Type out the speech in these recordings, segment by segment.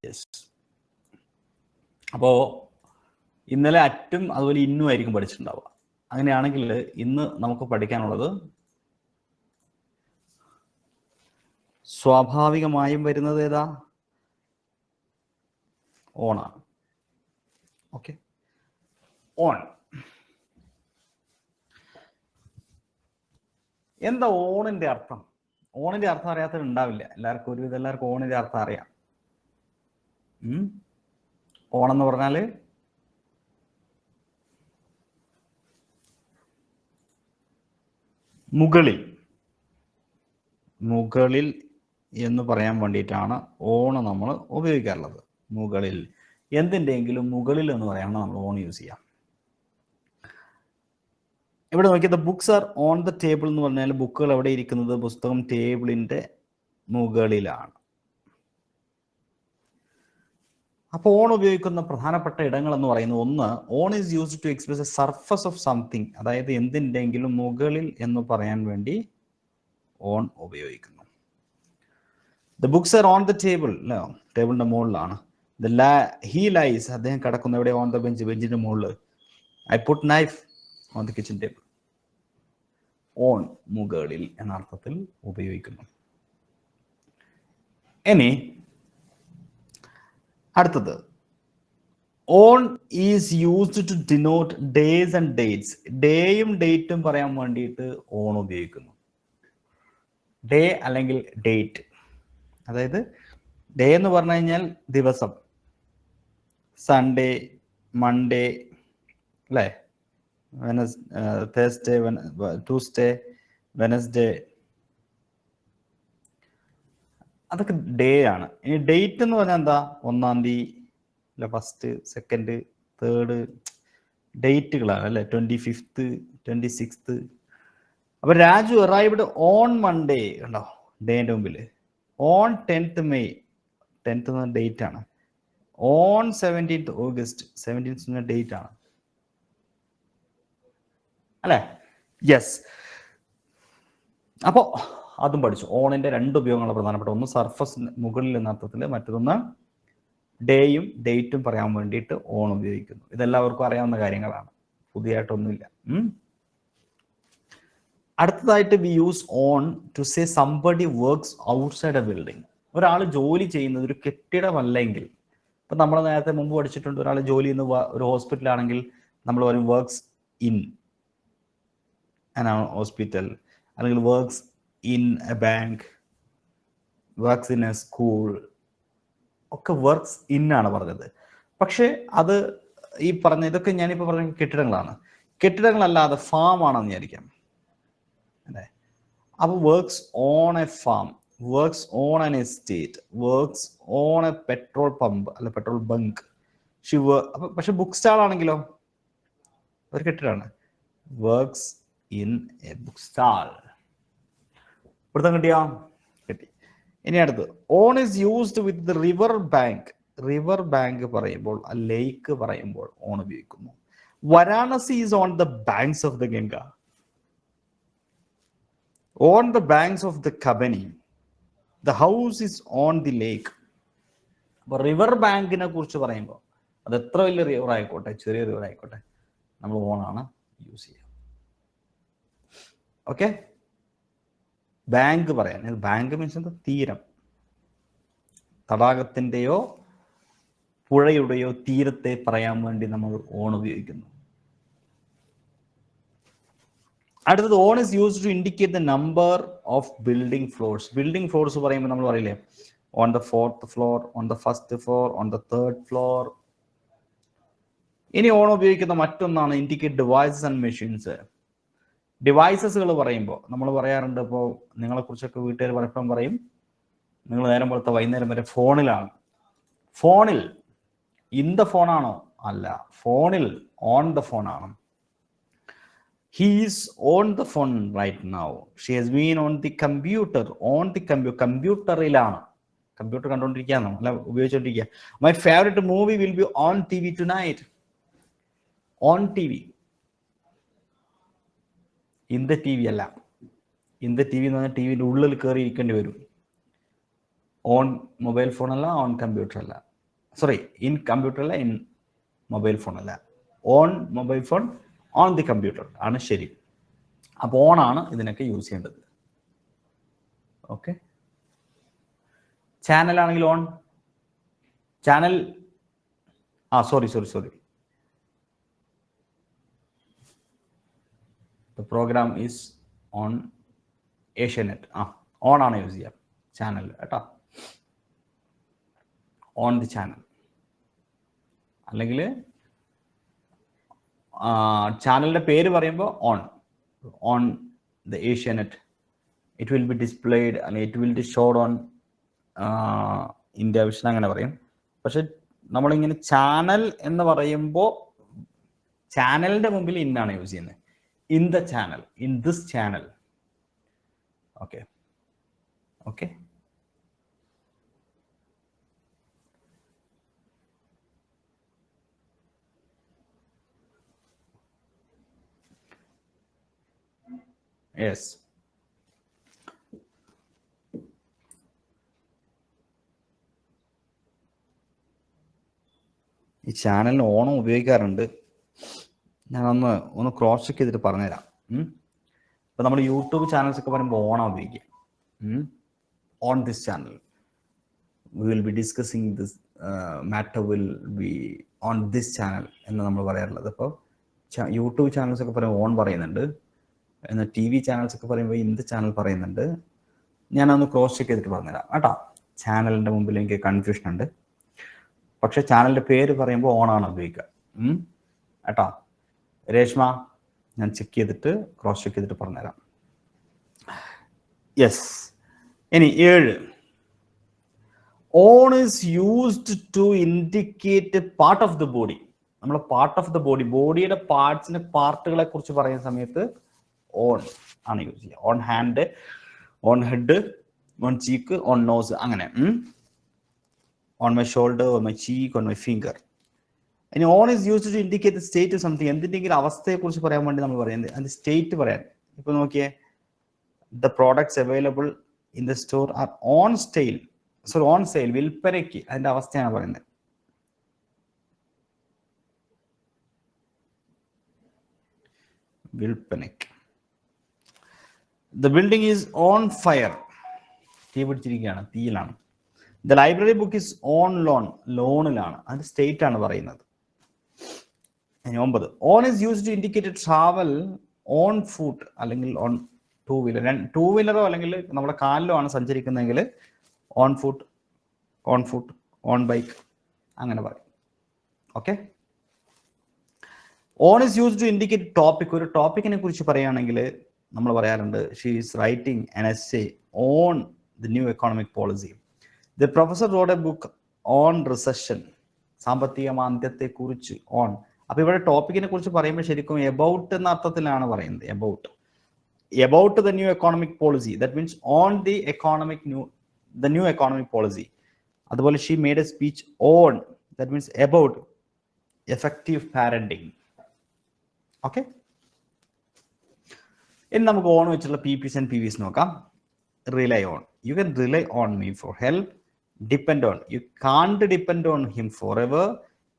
Yes. അപ്പോൾ ഇന്നലെ അറ്റും അതുപോലെ ഇന്നും ആയിരിക്കും പഠിച്ചിട്ടുണ്ടാവുക. അങ്ങനെയാണെങ്കിൽ ഇന്ന് നമുക്ക് പഠിക്കാനുള്ളത് സ്വാഭാവികമായും വരുന്നത് ഏതാ? ഓണാണ്. Okay, on. എന്താ ഓണിന്റെ അർത്ഥം? ഓണിന്റെ അർത്ഥം അറിയാത്തവരുണ്ടാവില്ല. എല്ലാവർക്കും ഓണിന്റെ അർത്ഥം അറിയാം. ഓണെന്ന് പറഞ്ഞാല് മുകളിൽ എന്ന് പറയാൻ വേണ്ടിയിട്ടാണ് ഓണ് നമ്മൾ ഉപയോഗിക്കാറുള്ളത്. മുകളിൽ, എന്തിൻ്റെയെങ്കിലും മുകളിൽ എന്ന് പറയാനാണ് നമ്മൾ ഓൺ യൂസ് ചെയ്യാം. ഇവിടെ നോക്കിയത് books are on the table എന്ന് പറഞ്ഞാൽ ബുക്കുകൾ എവിടെ ഇരിക്കുന്നത്? പുസ്തകം ടേബിളിന്റെ മുകളിലാണ്. അപ്പോൾ ഓൺ ഉപയോഗിക്കുന്ന പ്രധാനപ്പെട്ട ഇടങ്ങൾ എന്ന് പറയുന്നത്, ഒന്ന്, on is used to express a surface of something, അതായത് എന്തിൻ്റെങ്കിലും മുകളിൽ എന്ന് പറയാൻ വേണ്ടി ഓൺ ഉപയോഗിക്കുന്നു. The books are on the table, അല്ലേ, ടേബിളിന്റെ മുകളിലാണ്. ഹി ലൈസ്, അദ്ദേഹം കിടക്കുന്ന എവിടെ? ഓൺ ദ ബെഞ്ച്, ബെഞ്ചിന്റെ മുകളിൽ. I put knife on the kitchen table. On മുകളിൽ എന്ന അർത്ഥത്തിൽ ഉപയോഗിക്കുന്നു. ഇനി അടുത്തത്, on is used to denote days and dates. ഡേയും ഡേറ്റും പറയാൻ വേണ്ടിയിട്ട് ഓൺ ഉപയോഗിക്കുന്നു. ഡേ അല്ലെങ്കിൽ ഡേറ്റ്, അതായത് ഡേ എന്ന് പറഞ്ഞു കഴിഞ്ഞാൽ ദിവസം, സൺഡേ, മൺഡേ, അല്ലേ, തേഴ്സ്ഡേ, ട്യൂസ്ഡേ, വെനസ്ഡേ, അതൊക്കെ ഡേ ആണ്. ഇനി ഡേറ്റ് എന്ന് പറഞ്ഞാൽ എന്താ? 1-ാം തീയതി, അല്ല, 1st, 2nd, 3rd ഡേറ്റുകളാണ്, അല്ലെ, 25th, 26th. അപ്പൊ രാജു അറൈവ്ഡ് ഓൺ മൺഡേ, കണ്ടോ ഡേന്റെ മുമ്പിൽ. On 10th May, 10th date ആണ്. On 17th August, 17th date ആണ്, അല്ലെ? യെസ്. അപ്പോ അതും പഠിച്ചു. ഓണിന്റെ രണ്ട് ഉപയോഗങ്ങൾ പ്രധാനപ്പെട്ട, ഒന്ന് സർഫസ് മുകളിൽ എന്ന അർത്ഥത്തിൽ, മറ്റൊന്ന് ഡേയും ഡേറ്റും പറയാൻ വേണ്ടിയിട്ട് ഓൺ ഉപയോഗിക്കുന്നു. ഇതെല്ലാവർക്കും അറിയാവുന്ന കാര്യങ്ങളാണ്, പുതിയതായിട്ടൊന്നുമില്ല. അടുത്തതായിട്ട്, we use on to say somebody works outside a building. ഒരാൾ ജോലി ചെയ്യുന്നത് ഒരു കെട്ടിടമല്ലെങ്കിൽ, ഇപ്പൊ നമ്മൾ നേരത്തെ മുമ്പ് പഠിച്ചിട്ടുണ്ട്, ഒരാൾ ജോലി ചെയ്യുന്ന ഒരു ഹോസ്പിറ്റലാണെങ്കിൽ നമ്മൾ പറയും വർക്ക്സ് ഇൻ ഹോസ്പിറ്റൽ, അല്ലെങ്കിൽ works in A bank, works in A school, ഒക്കെ വർക്ക്സ് ഇൻ ആണ് പറഞ്ഞത്. പക്ഷെ അത് ഈ പറഞ്ഞ ഇതൊക്കെ ഞാനിപ്പോൾ പറഞ്ഞ കെട്ടിടങ്ങളാണ്. കെട്ടിടങ്ങളല്ലാതെ ഫാം ആണെന്ന് വിചാരിക്കാം, അല്ലേ? അപ്പൊ works on a farm, works on an estate, works on a petrol pump, അല്ല പെട്രോൾ ബങ്ക്. പക്ഷെ ബുക്ക് സ്റ്റാൾ ആണെങ്കിലോ ഒരു കെട്ടിടമാണ്, works in a book stall. ഇവിടുത്തെ കിട്ടിയാ? കിട്ടി. ഇനി അടുത്ത്, on is used with the river bank. River bank പറയുമ്പോൾ, ലേക്ക് പറയുമ്പോൾ ഓൺ ഉപയോഗിക്കുന്നു. Varanasi is on the banks of the Ganga, on the banks of the Kabani, the house is on the ലേക്ക്. അപ്പൊ river ബാങ്കിനെ കുറിച്ച് പറയുമ്പോൾ, അത് എത്ര വലിയ റിവർ ആയിക്കോട്ടെ, ചെറിയ റിവർ ആയിക്കോട്ടെ, നമ്മൾ ഓണാണ് യൂസ് ചെയ്യുക. ഓക്കെ, ബാങ്ക് പറയാൻ, ബാങ്ക് മീൻസ് എന്താ? തീരം, തടാകത്തിൻ്റെയോ പുഴയുടെയോ തീരത്തെ പറയാൻ വേണ്ടി നമ്മൾ ഓൺ ഉപയോഗിക്കുന്നു. അടുത്തത്, on is used to indicate the number of building floors. Building floors പറയുമ്പോൾ നമ്മൾ പറയില്ലേ, on the 4th floor, on the 1st floor, on the 3rd floor. ഇനി ഓൺ ഉപയോഗിക്കുന്ന മറ്റൊന്നാണ് ഇൻഡിക്കേറ്റ് ഡിവൈസസ് ആൻഡ് മെഷീൻസ്. ഡിവൈസസുകൾ പറയുമ്പോൾ നമ്മൾ പറയാറുണ്ട്, ഇപ്പോൾ നിങ്ങളെ കുറിച്ചൊക്കെ വീട്ടുകാർ പലപ്പോഴും പറയും, നിങ്ങൾ നേരം പോലത്തെ വൈകുന്നേരം വരെ ഫോണിലാണ്. ഫോണിൽ ഇൻ ദ ഫോണാണോ? അല്ല, ഫോണിൽ ഓൺ ദ ഫോൺ ആണ്. He is on the phone right now. She has been on the computer. On the കമ്പ്യൂട്ടറിലാണ്, കമ്പ്യൂട്ടർ കണ്ടുകൊണ്ടിരിക്കുകയാണോ, അല്ല ഉപയോഗിച്ചുകൊണ്ടിരിക്കുക. My favorite movie will be on TV tonight. On TV. In the TV അല്ല. In the TV എന്ന് പറഞ്ഞാൽ ടിവിയുടെ ഉള്ളിൽ കയറി ഇരിക്കേണ്ടി വരും. ഓൺ മൊബൈൽ ഫോൺ അല്ല, ഓൺ കമ്പ്യൂട്ടർ അല്ല. സോറി, ഇൻ കമ്പ്യൂട്ടർ അല്ല, ഇൻ മൊബൈൽ ഫോൺ അല്ല, on mobile phone on the computer ആണ് ശരി. അപ്പോൾ ഓൺ ആണ് ഇതിനൊക്കെ യൂസ് ചെയ്യേണ്ടത്. ഓക്കെ, ചാനൽ ആണെങ്കിൽ on, channel sorry, the program is on Asianet. On ആണ് യൂസ് ചെയ്യാം ചാനൽ കേട്ടോ, ഓൺ ദി ചാനൽ. അല്ലെങ്കിൽ ചാനലിൻ്റെ പേര് പറയുമ്പോൾ on the Asianet, it will be displayed അല്ലെങ്കിൽ it will be showed on India vision, അങ്ങനെ പറയും. പക്ഷെ നമ്മളിങ്ങനെ ചാനൽ എന്ന് പറയുമ്പോൾ ചാനലിൻ്റെ മുമ്പിൽ ഇന്നാണ് യൂസ് ചെയ്യുന്നത്. In the channel, in this channel. Okay okay, yes. ഈ ചാനലിന് ഓണം ഉപയോഗിക്കാറുണ്ട്. ഞാനൊന്ന് ക്രോസ് ചെക്ക് ചെയ്തിട്ട് പറഞ്ഞുതരാം. ഇപ്പം നമ്മൾ യൂട്യൂബ് ചാനൽസ് ഒക്കെ പറയുമ്പോൾ ഓണം ഉപയോഗിക്കുക. On this channel we will be discussing this matter will be on this channel എന്ന് നമ്മൾ പറയാറുള്ളത്. അപ്പോൾ യൂട്യൂബ് ചാനൽസ് ഒക്കെ പറയുമ്പോൾ ഓൺ പറയുന്നുണ്ട്, എന്നാൽ ടി വി ചാനൽസ് ഒക്കെ പറയുമ്പോൾ ഇൻ ദ ചാനൽ പറയുന്നുണ്ട്. ഞാനൊന്ന് ക്രോസ് ചെക്ക് ചെയ്തിട്ട് പറഞ്ഞുതരാം കേട്ടോ. ചാനലിൻ്റെ മുമ്പിൽ എനിക്ക് കൺഫ്യൂഷൻ ഉണ്ട്, പക്ഷെ ചാനലിൻ്റെ പേര് പറയുമ്പോൾ ഓണാണ് ഉപയോഗിക്കുക കേട്ടോ. രേഷ്മ, ഞാൻ ചെക്ക് ചെയ്തിട്ട് ക്രോസ് ചെക്ക് ചെയ്തിട്ട് പറഞ്ഞുതരാം. യെസ്. ഇനി 7, on is used to indicate part of the body. നമ്മൾ പാർട്ട് ഓഫ് ദ ബോഡിയുടെ പാർട്ടുകളെ കുറിച്ച് പറയുന്ന സമയത്ത് ഓൺ ആണ് യൂസ് ചെയ്യുക. On hand, on head, on cheek, on nose, അങ്ങനെ. On my shoulder, on my cheek, on my finger. ഇനി on is used to indicate state something. എന്തിൻ്റെങ്കിലും അവസ്ഥയെ കുറിച്ച് പറയാൻ വേണ്ടി നമ്മൾ പറയുന്നത്, അതിന്റെ സ്റ്റേറ്റ് പറയാൻ. ഇപ്പൊ നോക്കിയേ, the products available in the store are on sale. വിൽപ്പനയ്ക്ക്, അതിന്റെ അവസ്ഥയാണ് പറയുന്നത്. വിൽപ്പനയ്ക്ക്. The building is on fire. തീ പിടിച്ചിരിക്കുകയാണ്, തീയിലാണ്. The library book is on ലോണിലാണ്. അതിന്റെ സ്റ്റേറ്റ് ആണ് പറയുന്നത്. 9, on is used to indicate travel on foot അല്ലെങ്കിൽ ഓൺ ടൂ വീലറോ അല്ലെങ്കിൽ നമ്മുടെ കാലിലോ ആണ് സഞ്ചരിക്കുന്നതെങ്കിൽ ഓൺ ഫുട്ട്, ഓൺ ബൈക്ക്, അങ്ങനെ പറയും. Okay. On is used to indicate topic. ഒരു ടോപ്പിക്കിനെ കുറിച്ച് പറയുകയാണെങ്കിൽ നമ്മൾ പറയാറുണ്ട്, she is writing an essay on the new economic policy. The professor road A book on recession. സാമ്പത്തിക മാന്ദ്യത്തെ കുറിച്ച് ഓൺ. അപ്പൊ ഇവിടെ ടോപ്പിക്കിനെ കുറിച്ച് പറയുമ്പോൾ ശരിക്കും എബൌട്ട് എന്ന അർത്ഥത്തിലാണ് പറയുന്നത്. About the new economic policy, that means on the new economic policy. അതുപോലെ she made a speech on, that means about effective parenting. Okay. ഇനി നമുക്ക് ഓൺ വെച്ചുള്ള PPs and PVs നോക്കാം. Rely on. You can rely on me for help. Depend on. You can't depend on him for ever.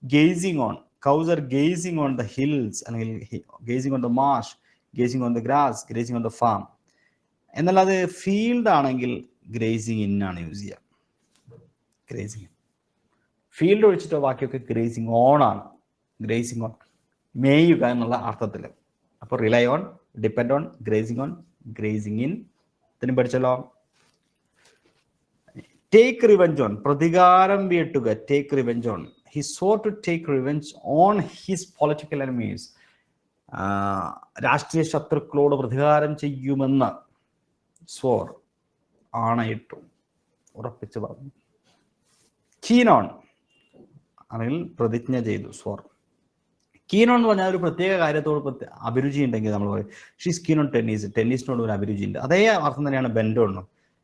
Gazing on. Cows are gazing on the hills, അല്ലെങ്കിൽ gazing on the marsh, gazing on the grass, grazing on the farm. എന്നാൽ അത് field ആണെങ്കിൽ grazing in ആണ് use ചെയ്യുക. Grazing. Field ഒഴിച്ചിട്ടോ ബാക്കിയൊക്കെ grazing on ആണ്. Grazing on, മേയുക എന്നുള്ള അർത്ഥത്തിൽ. അപ്പോൾ rely on, depend on, grazing on, grazing in. ഇതിനും പഠിച്ചല്ലോ. Take revenge on. പ്രതികാരം വീട്ടുക. Take revenge on. He swore to take revenge on his political enemies. രാഷ്ട്രീയ ശത്രുക്കളോട് പ്രതികാരം ചെയ്യുമെന്ന് swore, ആണയിട്ടു, ഉറപ്പിച്ചു പറഞ്ഞു. keen on അല്ലെങ്കിൽ പ്രതിജ്ഞ ചെയ്തു, swore. keen on എന്ന് പറഞ്ഞാൽ ഒരു പ്രത്യേക കാര്യത്തോട് അഭിരുചി ഉണ്ടെങ്കിൽ നമ്മൾ പറയും ഷീസ് keen on ടെന്നീസ്. ടെന്നീസിനോട് ഒരു അഭിരുചി ഉണ്ട്. അതേ അർത്ഥം തന്നെയാണ് bent on.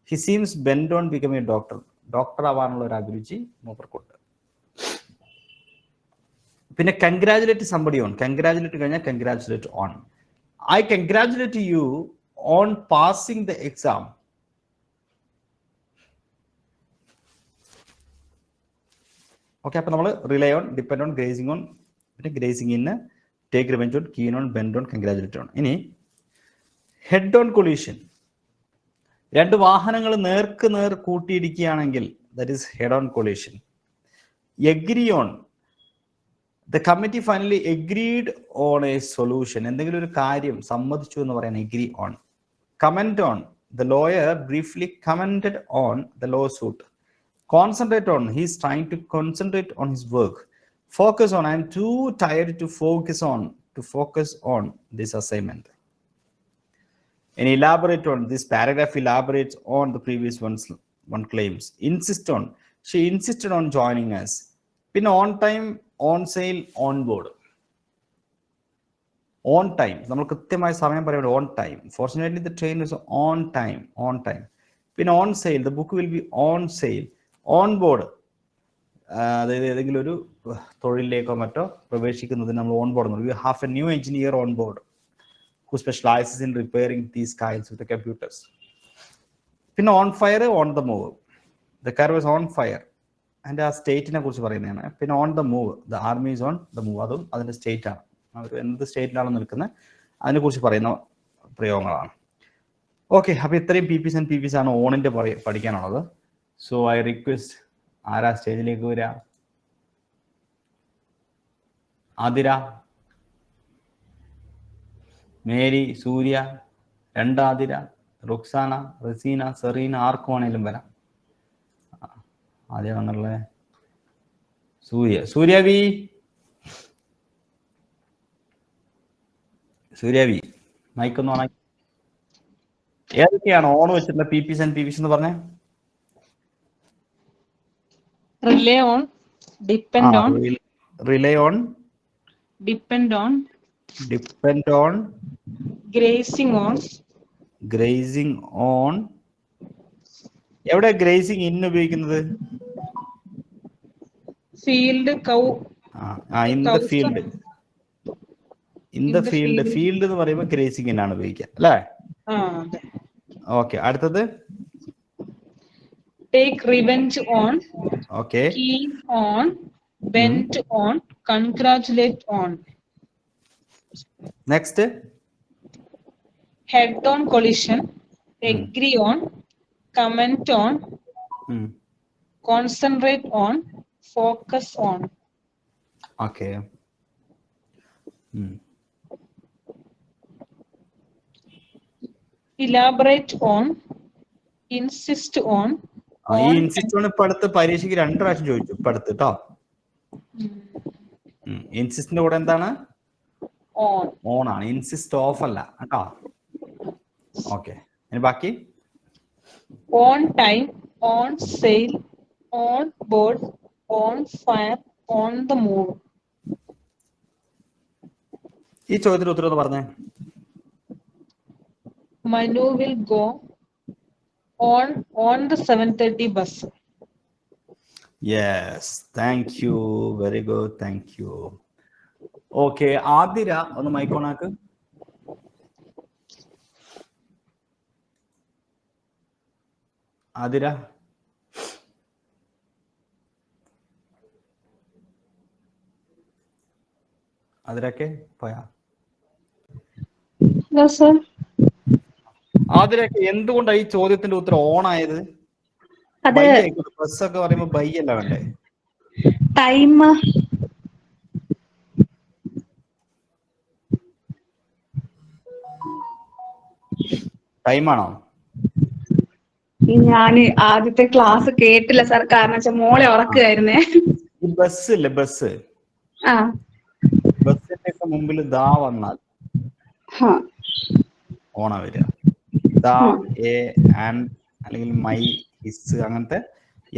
He seems bent on become a doctor. Doctor ആവാനുള്ള ഒരു അഭിരുചി മൂപ്പർക്കുണ്ട്. പിന്നെ കൺഗ്രാജുലേറ്റ് സംബഡി ഓൺ. കൺഗ്രാജുലേറ്റ് കഴിഞ്ഞാൽ congratulate on. I congratulate you on passing the exam. Okay, അപ്പൊ നമ്മൾ rely on, depend on, grazing on, പിന്നെ grazing in, take revenge on, keen on, bent on, congratulate on. ഇനി head on collision, രണ്ട് വാഹനങ്ങൾ നേർക്ക് നേർ കൂട്ടിയിടിക്കുകയാണെങ്കിൽ that is head on collision. Agree on, the committee finally agreed on a solution, എന്തെങ്കിലും ഒരു കാര്യം സമ്മതിച്ചു എന്ന് പറയാൻ agree on. Comment on, the lawyer briefly commented on the lawsuit. Concentrate on, he's trying to concentrate on his work. Focus on, I'm too tired to focus on this assignment. And elaborate on, this paragraph elaborates on the previous one claims. Insist on, she insisted on joining us. Pin on time, on sale, on board. On time, നമ്മൾ കൃത്യമായ സമയം പറയുന്നത് on time. Fortunately the train was on time. Pin on sale, the book will be on sale. On board, അതായത് ഏതെങ്കിലും ഒരു തൊഴിലിലേക്കോ മറ്റോ പ്രവേശിക്കുന്നതിന് നമ്മൾ ഓൺ ബോർഡ് എന്ന്. You have a new engineer on board who specializes in repairing these kinds with computers. പിന്നെ on fire, on the move, the car was on fire, അതിൻ്റെ ആ സ്റ്റേറ്റിനെ കുറിച്ച് പറയുന്നതാണ്. പിന്നെ on the move, the army is on the move, അതും അതിൻ്റെ state ആണ്, അവർ എന്ത് സ്റ്റേറ്റിലാണ് നിൽക്കുന്നത് അതിനെക്കുറിച്ച് പറയുന്ന പ്രയോഗങ്ങളാണ്. ഓക്കെ, അപ്പോൾ ഇത്രയും PPs ആൻഡ് PPs ആണ് ഓണിൻ്റെ പഠിക്കാനുള്ളത്. സോ ഐ റിക്വസ്റ്റ്, ആരാ സ്റ്റേജിലേക്ക് വരിക? ആതിര, മേരി, സൂര്യ, രണ്ടാതിര, റുക്സാന, റസീന, സെറീന, ആർക്ക് വേണേലും വരാം. ആദ്യം വന്നുള്ളത് സൂര്യ വി മൈക്കൊന്ന് ഓണാക്കി. ഏതൊക്കെയാണ് ഓൺ വെച്ചിട്ടുള്ള PPs ആൻഡ് PPs എന്ന് പറഞ്ഞേ? Rely on, depend on, rely on, depend on, grazing on. എവിടെ ഗ്രേസിംഗ് ഇൻ ഉപയോഗിക്കുന്നത്? Field, cow. In the field, field എന്ന് പറയുമ്പോൾ ഗ്രേസിംഗ് ഇൻ ആണ് ഉപയോഗിക്കുക അല്ലേ? ഓക്കെ, അടുത്തത് take revenge on, okay, keen on, bent on, congratulate on. Next, head on collision, agree on, comment on, concentrate on, focus on. Okay. Elaborate on, insist on. ഈ insist on ഇപ്പൊ അടുത്ത് പരീക്ഷയ്ക്ക് 2 പ്രാവശ്യം ചോദിച്ചു ഇപ്പൊ അടുത്ത് കേട്ടോ. ഇൻസിസ്റ്റിന്റെ കൂടെ എന്താണ്? ഓൺ ആണ്, ഇൻസിസ്റ്റ് ഓഫ് അല്ല കേട്ടോ. ഓക്കെ, ഇനി ബാക്കി on time, on sale, on board, on fire, on the move. ഈ ചോദ്യത്തിന് ഉത്തരം ഒന്ന് പറഞ്ഞേ. Manu will go on the 7:30 bus. Yes, thank you, very good, thank you. Okay, Athira ഒന്ന് മൈക്ക് ഓൺ ആക്ക്. ആതിര, ആതിരക്കെ പോയാ? ആതിരക്കെ എന്തുകൊണ്ടാണ് ഈ ചോദ്യത്തിന്റെ ഉത്തരം ഓൺ ആയത്? ബസ് ഒക്കെ പറയുമ്പോ ബൈ അല്ല വേണ്ടേ? ടൈമാണോ? ഞാൻ ആദ്യത്തെ ക്ലാസ് കേട്ടില്ല സാർ, കാരണം വെച്ചാൽ മോളെ ഉറക്കുകയായിരുന്നേ. ബസ് ഇല്ലേ, ബസ്സിന്റെ ഒക്കെ മുമ്പിൽ ദാ വന്നാൽ ഓണാ വരിക. ദാ, എ, ആൻ അല്ലെങ്കിൽ മൈ, ഹിസ്, അങ്ങനത്തെ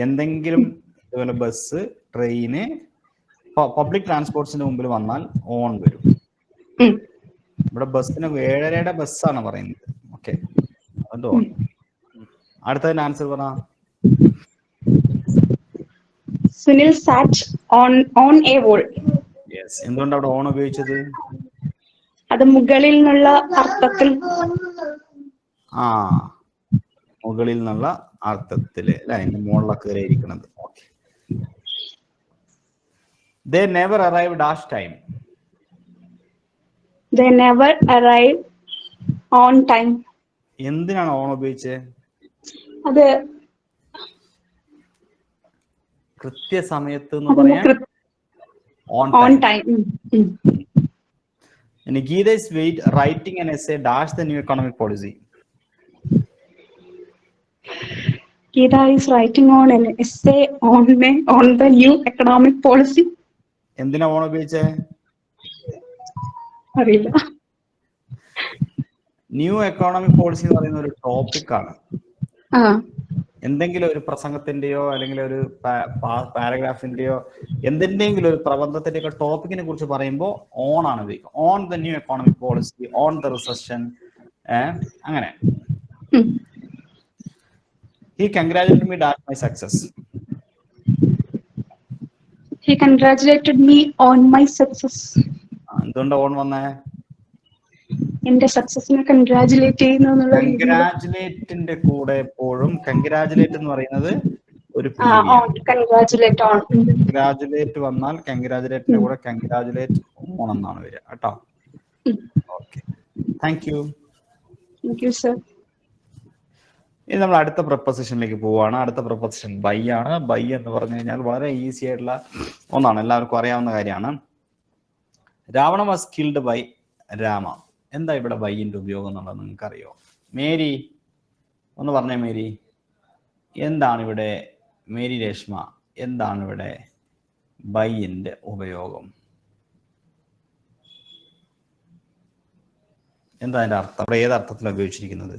എന്തെങ്കിലും ഇതുപോലെ ബസ്, ട്രെയിന്, പബ്ലിക് ട്രാൻസ്പോർട്ട്സിന്റെ മുമ്പിൽ വന്നാൽ ഓൺ വരും. ഇവിടെ ബസ്സിന് 7:30 ബസ്സാണ് പറയുന്നത്. ഓക്കെ, അതുകൊണ്ട് ഓൺ. അടുത്തതിന് ആൻസർ പറ. Sunil sat on a wall. Yes, എന്തുകൊണ്ട് അവിടെ ഓൺ ഉപയോഗിച്ചത്? അത് മുകളിൽ നിന്നുള്ള അർത്ഥത്തിൽ. മുകളിൽ നിന്നുള്ള അർത്ഥത്തില് അല്ലെ, അതിന്റെ മുകളിലൊക്കെ കയറിയിരിക്കണത്. Okay, They never arrive dash time. They never arrive on time. എന്തിനാണ് ഓൺ ഉപയോഗിച്ചത്? അത് കൃത്യസമയത്ത് എന്ന് പറയാൻ on time. In Geeta is writing an essay dash the new economic policy. Geeta is writing on an essay on the new economic policy. എന്തിനാ on ഉപയോഗിച്ചത്? അറിയില്ല. New economic policy എന്ന് പറയുന്ന ഒരു ടോപ്പിക്കാണ്. എന്തെങ്കിലും ഒരു പ്രസംഗത്തിന്റെയോ അല്ലെങ്കിൽ ഒരു പാരഗ്രാഫിന്റെയോ എന്തിന്റെങ്കിലും ഒരു പ്രബന്ധത്തിന്റെയോ ടോപ്പിക്കിനെ കുറിച്ച് പറയുമ്പോൾ ഓൺ ആണ് ഉപയോഗിക്കുക. On the new economic policy, on the recession, അങ്ങനെ. He congratulated me on my success. He congratulated me on my success. എന്തുകൊണ്ട് ഓൺ വന്നേ? എന്റെ സക്സസിനെ കൺഗ്രാജുലേറ്റ് ചെയ്യുന്നു. കൺഗ്രാജുലേറ്റിന്റെ കൂടെ എപ്പോഴും കൺഗ്രാജുലേറ്റ് എന്ന് പറയുന്നത് ഒരു കൺഗ്രാജുലേറ്റ് വന്നാൽ കൺഗ്രാജുലേറ്റിന്റെ കൂടെ കൺഗ്രാജുലേറ്റ് ഓൺ എന്നാണ് വരിക കേട്ടോ. Okay, thank U. Thank you sir. ഇനി നമ്മൾ അടുത്ത പ്രൊപ്പോസിഷനിലേക്ക് പോവുകയാണ്. അടുത്ത പ്രൊപ്പോസിഷൻ ബൈ ആണ്. ബൈ എന്ന് പറഞ്ഞു കഴിഞ്ഞാൽ വളരെ ഈസി ആയിട്ടുള്ള ഒന്നാണ്, എല്ലാവർക്കും അറിയാവുന്ന കാര്യമാണ്. Ravana was killed by Rama. എന്താ ഇവിടെ ബൈന്റെ ഉപയോഗം എന്നുള്ളത് നിങ്ങൾക്ക് അറിയോ? മേരി ഒന്ന് പറഞ്ഞേ. മേരി, എന്താണ് ഇവിടെ? മേരി രേഷ്മ, എന്താണ് ഇവിടെ ബൈന്റെ ഉപയോഗം? എന്താ അതിന്റെ അർത്ഥം? അവിടെ ഏത് അർത്ഥത്തിലാണ് ഉപയോഗിച്ചിരിക്കുന്നത്?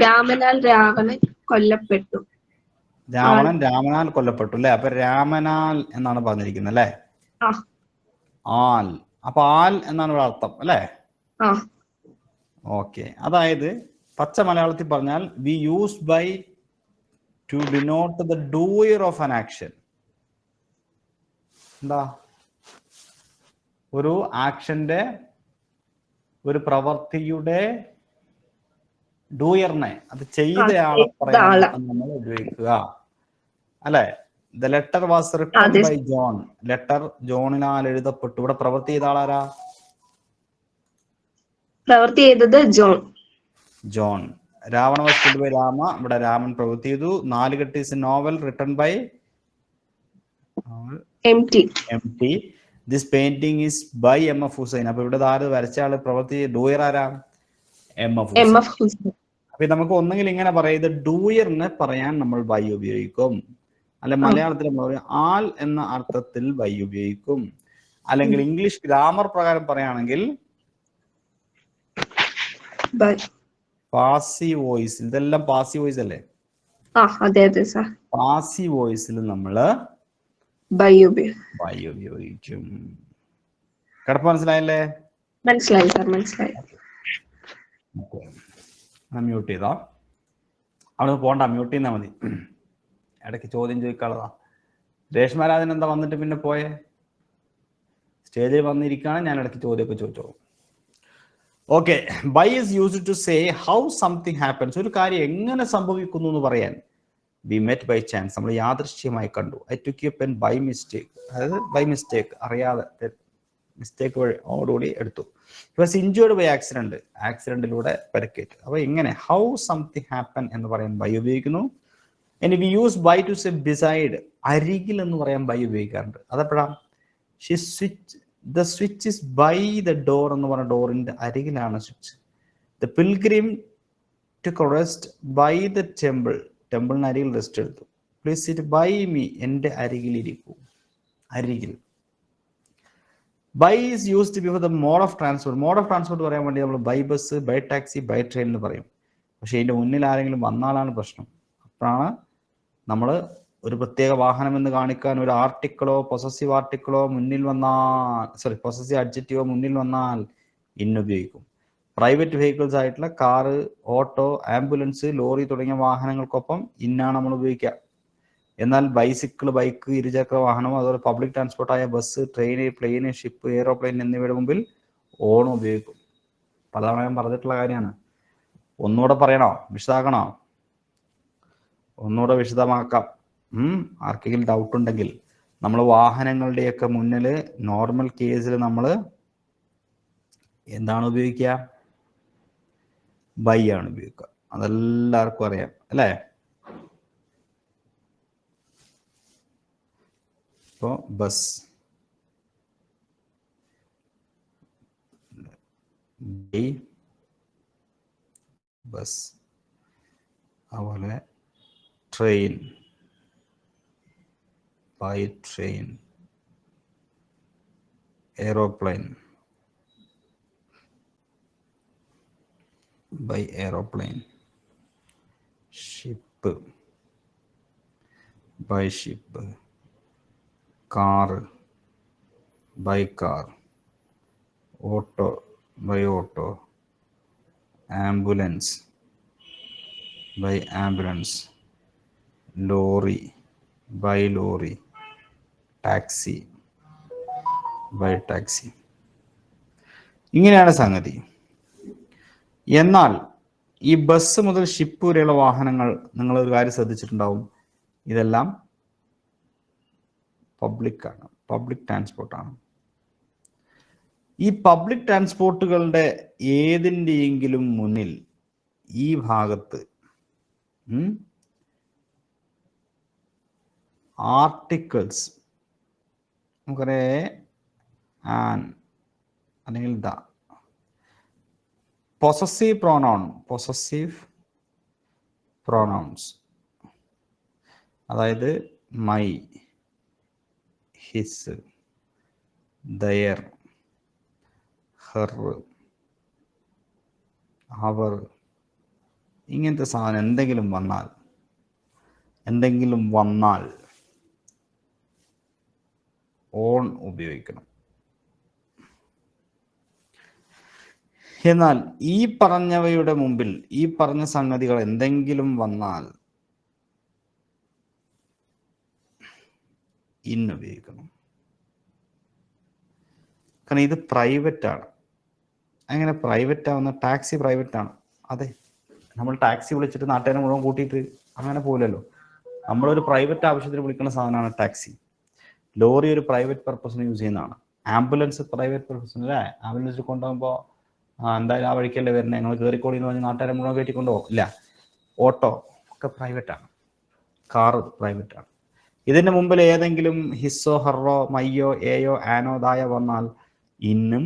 രാമനാൽ രാവണൻ കൊല്ലപ്പെട്ടു. രാമനാൽ കൊല്ലപ്പെട്ടു അല്ലെ? അപ്പൊ രാമനാൽ എന്നാണ് പറഞ്ഞിരിക്കുന്നത് അല്ലെ? ആൽ. അപ്പൊ ആൽ എന്നാണ് ഇവിടെ അർത്ഥം അല്ലെ? ഓക്കെ, അതായത് പച്ച മലയാളത്തിൽ പറഞ്ഞാൽ we use by to denote the doer of an action. എന്താ? ഒരു ആക്ഷന്റെ, ഒരു പ്രവൃത്തിയുടെ ഡൂയറിനെ, അത് ചെയ്തയാളെ പറയാൻ നമ്മൾ ഉപയോഗിക്കുക അല്ലെ? The letter was written by John. Letter ജോണിനാൽ എഴുതപ്പെട്ടു. ഇവിടെ പ്രവൃത്തി ചെയ്ത ആളാരാ? പ്രവൃത്തി ചെയ്തത് ജോൺ. Ravana was killed by Rama. ഇവിടെ രാമൻ പ്രവൃത്തി ചെയ്തു. Naalukettu is a novel written by MT. This painting is by MF. Husain. അപ്പൊ ഇവിടെ ആര് വരച്ച ആള്? പ്രവൃത്തി ഡൂയർ ആരാ? എം.എഫ്. ഹുസൈൻ. അപ്പൊ നമുക്ക് ഒന്നെങ്കിൽ ഇങ്ങനെ പറയാം, ഇത് ഡൂയറിന് പറയാൻ നമ്മൾ ബൈ ഉപയോഗിക്കും, അല്ലെ മലയാളത്തിൽ നമ്മൾ ആൽ എന്ന അർത്ഥത്തിൽ ബൈ ഉപയോഗിക്കും, അല്ലെങ്കിൽ ഇംഗ്ലീഷ് ഗ്രാമർ പ്രകാരം പറയുകയാണെങ്കിൽ പാസീവ് വോയിസിൽ, ഇതെല്ലാം പാസീവ് വോയിസ് അല്ലേ? പാസീവ് വോയിസിൽ നമ്മള് ബൈ ഉപയോഗിക്കും. കിടപ്പ് മനസ്സിലായല്ലേ? മനസ്സിലായി സാർ, മനസ്സിലായി. മ്യൂട്ട് ചെയ്താ അവിടെ പോണ്ട, മ്യൂട്ട് ചെയ്യുന്നാ മതി. ഇടയ്ക്ക് ചോദ്യം ചോദിക്കാനുള്ളതാ. രേഷ്മരാജൻ എന്താ വന്നിട്ട് പിന്നെ പോയെ? സ്റ്റേജിൽ വന്നിരിക്കുകയാണ്, ഞാൻ ഇടയ്ക്ക് ചോദ്യമൊക്കെ ചോദിച്ചോളൂ. Okay, by is used to say how something happens. ഒരു കാര്യം എങ്ങനെ സംഭവിക്കുന്നു എന്ന് പറയാൻ. വി മെറ്റ് ബൈ ചാൻസ്, നമ്മൾ യാദൃശ്ചികമായി കണ്ടു. I took you pen by mistake, അതായത് ബൈ മിസ്റ്റേക്ക്, അറിയാതെ മിസ്റ്റേക്ക് ഓടുകൂടി എടുത്തു. വാസ് ഇൻജേർഡ് ബൈ ആക്സിഡന്റ്, ആക്സിഡന്റിലൂടെ പരിക്കേറ്റു. അപ്പൊ എങ്ങനെ ഹൗ സംതിങ് ഹാപ്പൻ എന്ന് പറയാൻ ബൈ ഉപയോഗിക്കുന്നു. ഇനി we use by to say beside, അരികിൽ എന്ന് പറയാൻ ബൈ ഉപയോഗിക്കാറുണ്ട്. അതെപ്പോഴാ? The switch is by the door എന്ന് പറഞ്ഞ ഡോറിന്റെ അരികിലാണ് switch. The pilgrim took rest by the temple, ടെമ്പിളിന് അരികിൽ റെസ്റ്റ് എടുത്തു. പ്ലീസ് സിറ്റ് ബൈ മീ, എന്റെ അരികിൽ ഇരിക്കൂ, അരികിൽ. By is used before the mode of transport. Mode of transport പറയാൻ വേണ്ടി നമ്മൾ by bus, by taxi, by train എന്ന് പറയും. പക്ഷെ ഇതിന്റെ മുന്നിൽ ആരെങ്കിലും വന്നാലാണ് പ്രശ്നം. അപ്പോഴാണ് നമ്മൾ ഒരു പ്രത്യേക വാഹനം എന്ന് കാണിക്കാൻ ഒരു ആർട്ടിക്കിളോ പൊസസീവ് ആർട്ടിക്കിളോ മുന്നിൽ വന്നാൽ, പൊസസീവ് അഡ്ജക്റ്റീവോ മുന്നിൽ വന്നാൽ ഇന്ന് ഉപയോഗിക്കും. പ്രൈവറ്റ് വെഹിക്കിൾസ് ആയിട്ടുള്ള കാറ്, ഓട്ടോ, ആംബുലൻസ്, ലോറി തുടങ്ങിയ വാഹനങ്ങൾക്കൊപ്പം ഇന്നാണ് നമ്മൾ ഉപയോഗിക്കുക. എന്നാൽ ബൈസിക്കിൾ, ബൈക്ക്, ഇരുചക്ര വാഹനം, അതുപോലെ പബ്ലിക് ട്രാൻസ്പോർട്ടായ ബസ്, ട്രെയിന്, പ്ലെയിന്, ഷിപ്പ്, എയ്റോപ്ലെയിൻ എന്നിവയുടെ മുമ്പിൽ ഓൺ ഉപയോഗിക്കും. പലതവണ ഞാൻ പറഞ്ഞിട്ടുള്ള കാര്യമാണ്. ഒന്നുകൂടെ പറയണോ? വിശദമാക്കണോ? ഒന്നുകൂടെ വിശദമാക്കാം. ആർക്കെങ്കിലും ഡൗട്ട് ഉണ്ടെങ്കിൽ നമ്മൾ വാഹനങ്ങളുടെയൊക്കെ മുന്നിൽ നോർമൽ കേസിൽ നമ്മൾ എന്താണ് ഉപയോഗിക്കുക? ബൈ ആണ് ഉപയോഗിക്കുക. അതെല്ലാവർക്കും അറിയാം അല്ലേ? ഇപ്പോൾ ബസ്, ബൈ ബസ്, അതുപോലെ train, by train, aeroplane, by aeroplane, ship, by ship, car, by car, auto, by auto, ambulance, by ambulance, lorry, by lorry, taxi, by taxi. ഇങ്ങനെയാണ് സംഗതി. എന്നാൽ ഈ ബസ് മുതൽ ഷിപ്പ് വരെയുള്ള വാഹനങ്ങൾ, നിങ്ങൾ ഒരു കാര്യം ശ്രദ്ധിച്ചിട്ടുണ്ടാവും, ഇതെല്ലാം പബ്ലിക്കാണ്, പബ്ലിക് ട്രാൻസ്പോർട്ടാണ്. ഈ പബ്ലിക് ട്രാൻസ്പോർട്ടുകളുടെ ഏതിൻ്റെയെങ്കിലും മുന്നിൽ ഈ ഭാഗത്ത് ആർട്ടിക്കിൾസ് നമുക്കറിയാം, ആൻ അല്ലെങ്കിൽ the, possessive pronoun, possessive pronouns, അതായത് മൈ, ഹിസ്, ദയർ, ഹെർ, അവർ, ഇങ്ങനത്തെ സാധനം എന്തെങ്കിലും വന്നാൽ ഓൺ ഉപയോഗിക്കണം. എന്നാൽ ഈ പറഞ്ഞവയുടെ മുമ്പിൽ ഈ പറഞ്ഞ സംഗതികൾ എന്തെങ്കിലും വന്നാൽ ഇൻ ഉപയോഗിക്കണം. കാരണം ഇത് പ്രൈവറ്റ് ആണ്. അങ്ങനെ പ്രൈവറ്റ് ആവുന്ന, ടാക്സി പ്രൈവറ്റ് ആണ്. അതെ, നമ്മൾ ടാക്സി വിളിച്ചിട്ട് നാട്ടുകാരെ മുഴുവൻ കൂട്ടിയിട്ട് അങ്ങനെ പോലല്ലോ. നമ്മളൊരു പ്രൈവറ്റ് ആവശ്യത്തിന് വിളിക്കുന്ന സാധനമാണ് ടാക്സി. ലോറി ഒരു പ്രൈവറ്റ് പർപ്പസിന് യൂസ് ചെയ്യുന്നതാണ്. ആംബുലൻസ് പ്രൈവറ്റ് പർപ്പസിന് അല്ലേ? ആംബുലൻസ് കൊണ്ടുപോകുമ്പോൾ എന്തായാലും ആ വഴിക്കല്ലേ വരുന്നത്, ഞങ്ങൾ കയറിക്കോളി എന്ന് പറഞ്ഞ് നാട്ടുകാരെ മുഴുവൻ കയറ്റിക്കൊണ്ടുപോകും ഇല്ല. ഓട്ടോ ഒക്കെ പ്രൈവറ്റാണ്, കാറ് പ്രൈവറ്റാണ്. ഇതിൻ്റെ മുമ്പിൽ ഏതെങ്കിലും ഹിസ്സോ, ഹറോ, മയ്യോ, ഏയോ, ആനോ, ദായ വന്നാൽ ഇന്നും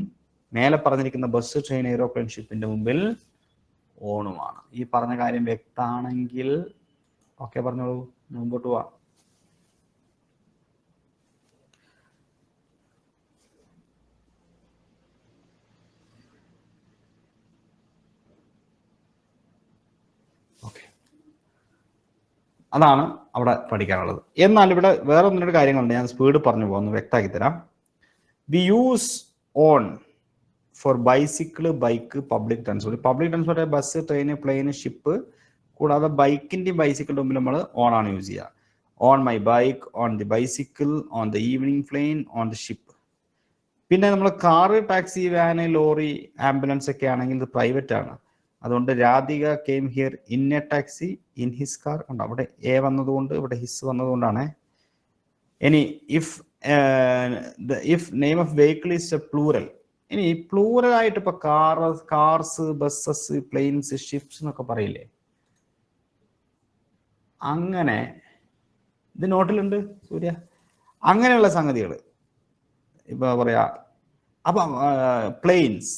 മേലെ പറഞ്ഞിരിക്കുന്ന ബസ്, ട്രെയിൻ, എയ്റോപ്ലെയിൻ, ഷിപ്പിന്റെ മുമ്പിൽ ഓണുമാണ്. ഈ പറഞ്ഞ കാര്യം വ്യക്തമാണെങ്കിൽ ഓക്കെ പറഞ്ഞോളൂ, മുമ്പോട്ട് പോവാം. ഓക്കെ, അതാണ് അവിടെ പഠിക്കാനുള്ളത്. എന്നാൽ ഇവിടെ വേറെ ഒന്നൊരു കാര്യങ്ങളുണ്ട്, ഞാൻ സ്പീഡ് പറഞ്ഞു പോകുന്നു, വ്യക്തമാക്കി തരാം. We use on for bicycle, bike, public transport. Public transport bus, train, plane, ship, കൂടാതെ ബൈക്കിൻ്റെയും ബൈസിക്കിളിൻ്റെ മുമ്പിൽ നമ്മൾ ഓൺ ആണ് യൂസ് ചെയ്യുക. On my bike, on the bicycle, on the evening plane, on the ship. പിന്നെ നമ്മൾ car, taxi, van, lorry, ambulance ഒക്കെ ആണെങ്കിൽ ഇത് പ്രൈവറ്റ് ആണ്. അതുകൊണ്ട് Radhika came here in a taxi, in his car. ഉണ്ട്, അവിടെ എ വന്നതുകൊണ്ട് ഇവിടെ ഹിസ് വന്നതുകൊണ്ടാണ്. ഇനി if name of vehicle is A plural. ഇനി പ്ലൂറൽ ആയിട്ട് ഇപ്പൊ കാർസ്, ബസ്സസ്, പ്ലെയിൻസ്, ഷിപ്സ് എന്നൊക്കെ പറയില്ലേ, അങ്ങനെ ഇത് നോട്ടിലുണ്ട് സൂര്യ. അങ്ങനെയുള്ള സംഗതികൾ ഇപ്പൊ പറയാ. അപ്പൊ പ്ലെയിൻസ്,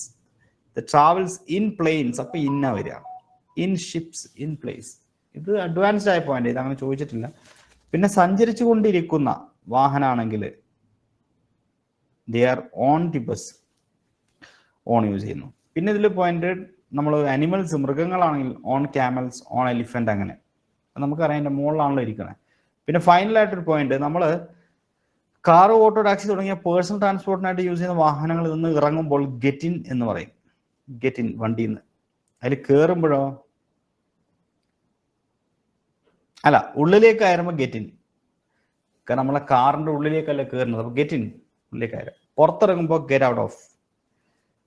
ട്രാവൽസ് ഇൻ പ്ലെയിൻസ്, അപ്പൊ ഇന്ന വരിക. In ships, in place. ഇത് അഡ്വാൻസ്ഡ് ആയ പോയിന്റ്, ഇത് അങ്ങനെ ചോദിച്ചിട്ടില്ല. പിന്നെ സഞ്ചരിച്ചു കൊണ്ടിരിക്കുന്ന വാഹനമാണെങ്കിൽ they are on the bus, on use ചെയ്യുന്നു. പിന്നെ ഇതിൽ പോയിന്റ് നമ്മൾ അനിമൽസ്, മൃഗങ്ങളാണെങ്കിൽ ഓൺ ക്യാമൽസ്, ഓൺ എലിഫന്റ്, അങ്ങനെ നമുക്കറിയാം അതിന്റെ മുകളിലാണല്ലോ ഇരിക്കുന്നത്. പിന്നെ ഫൈനലായിട്ടൊരു പോയിന്റ്, നമ്മൾ കാറ്, ഓട്ടോ, ടാക്സി തുടങ്ങിയ പേഴ്സണൽ ട്രാൻസ്പോർട്ടിനായിട്ട് യൂസ് ചെയ്യുന്ന വാഹനങ്ങളിൽ നിന്ന് ഇറങ്ങുമ്പോൾ ഗെറ്റ് ഇൻ എന്ന് പറയും. ഗെറ്റ് ഇൻ, വണ്ടിയിൽ നിന്ന്. അതിൽ കയറുമ്പോഴോ, അല്ല, ഉള്ളിലേക്ക് കയറുമ്പോൾ ഗെറ്റ് ഇൻ. കാരണം നമ്മളെ കാറിന്റെ ഉള്ളിലേക്കല്ല കയറുന്നത്, അപ്പൊ ഗെറ്റ് ഇൻ, ഉള്ളിലേക്ക് കയറുക. പുറത്തിറങ്ങുമ്പോൾ get out of.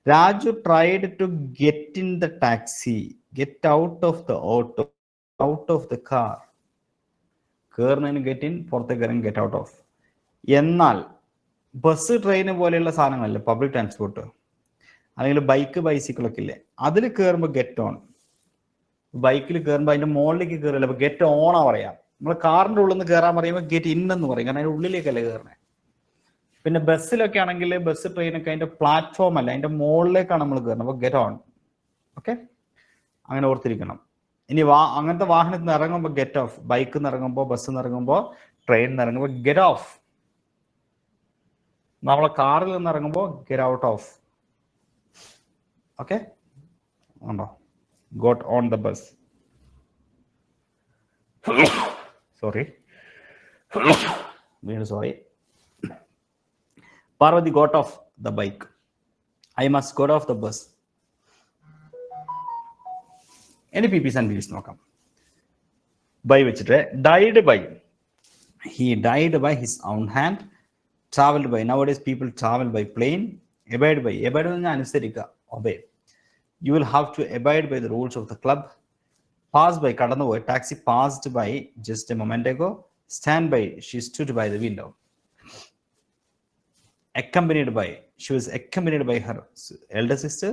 Raju tried to get in the taxi, get out of the auto, out of the car. കയറുന്നതിന് ഗെറ്റ് ഇൻ, പുറത്തേക്ക് കയറാൻ ഗെറ്റ് ഔട്ട് ഓഫ്. എന്നാൽ ബസ് ട്രെയിന് പോലെയുള്ള സാധനങ്ങളല്ലേ പബ്ലിക് ട്രാൻസ്പോർട്ട്, അല്ലെങ്കിൽ ബൈക്ക് ബൈസിക്കിളൊക്കെ ഇല്ലേ, അതിൽ കയറുമ്പോൾ ഗെറ്റ് ഓൺ. ബൈക്കിൽ കയറുമ്പോൾ അതിന്റെ മുകളിലേക്ക് കയറില്ല, അപ്പൊ ഗെറ്റ് ഓണാ പറയാം. നമ്മൾ കാറിന്റെ ഉള്ളിൽ നിന്ന് കയറാൻ പറയുമ്പോൾ ഗെറ്റ് ഇൻ എന്ന് പറയും, കാരണം അതിന്റെ ഉള്ളിലേക്കല്ലേ കയറണേ. പിന്നെ ബസ്സിലൊക്കെ ആണെങ്കിൽ ബസ് ട്രെയിനൊക്കെ അതിന്റെ പ്ലാറ്റ്ഫോം അല്ല, അതിന്റെ മുകളിലേക്കാണ് നമ്മൾ കയറുന്നത്, അപ്പോൾ ഗെറ്റ് ഓൺ. ഓക്കെ, അങ്ങനെ ഓർത്തിരിക്കണം. ഇനി അങ്ങനത്തെ വാഹനത്തിൽ നിന്ന് ഇറങ്ങുമ്പോൾ ഗെറ്റ് ഓഫ്, ബൈക്കിൽ നിന്ന് ഇറങ്ങുമ്പോൾ, ബസ്സിൽ നിന്ന് ഇറങ്ങുമ്പോൾ, ട്രെയിനിൽ നിന്ന് ഇറങ്ങുമ്പോൾ ഗെറ്റ് ഓഫ്. നമ്മളെ കാറിൽ നിന്ന് ഇറങ്ങുമ്പോൾ ഗെറ്റ് ഔട്ട് ഓഫ്. ഓക്കെ, ഉണ്ടോ? Got on the bus. Sorry, വീണ്ടും sorry. Parvati got off the bike. I must got off the bus. Any PPs and V's നോക്കാം. By വെച്ചിട്ട് died by. He died by his own hand. Traveled by. Nowadays people travel by plane. Abide by. Abide എന്ന് അനുസരിക്കുക, obey. You will have to abide by the rules of the club. Pass by, കടന്നുപോയി. Taxi passed by just a moment ago. Stand by. She stood by the window. Accompanied by, she was accompanied by her elder sister.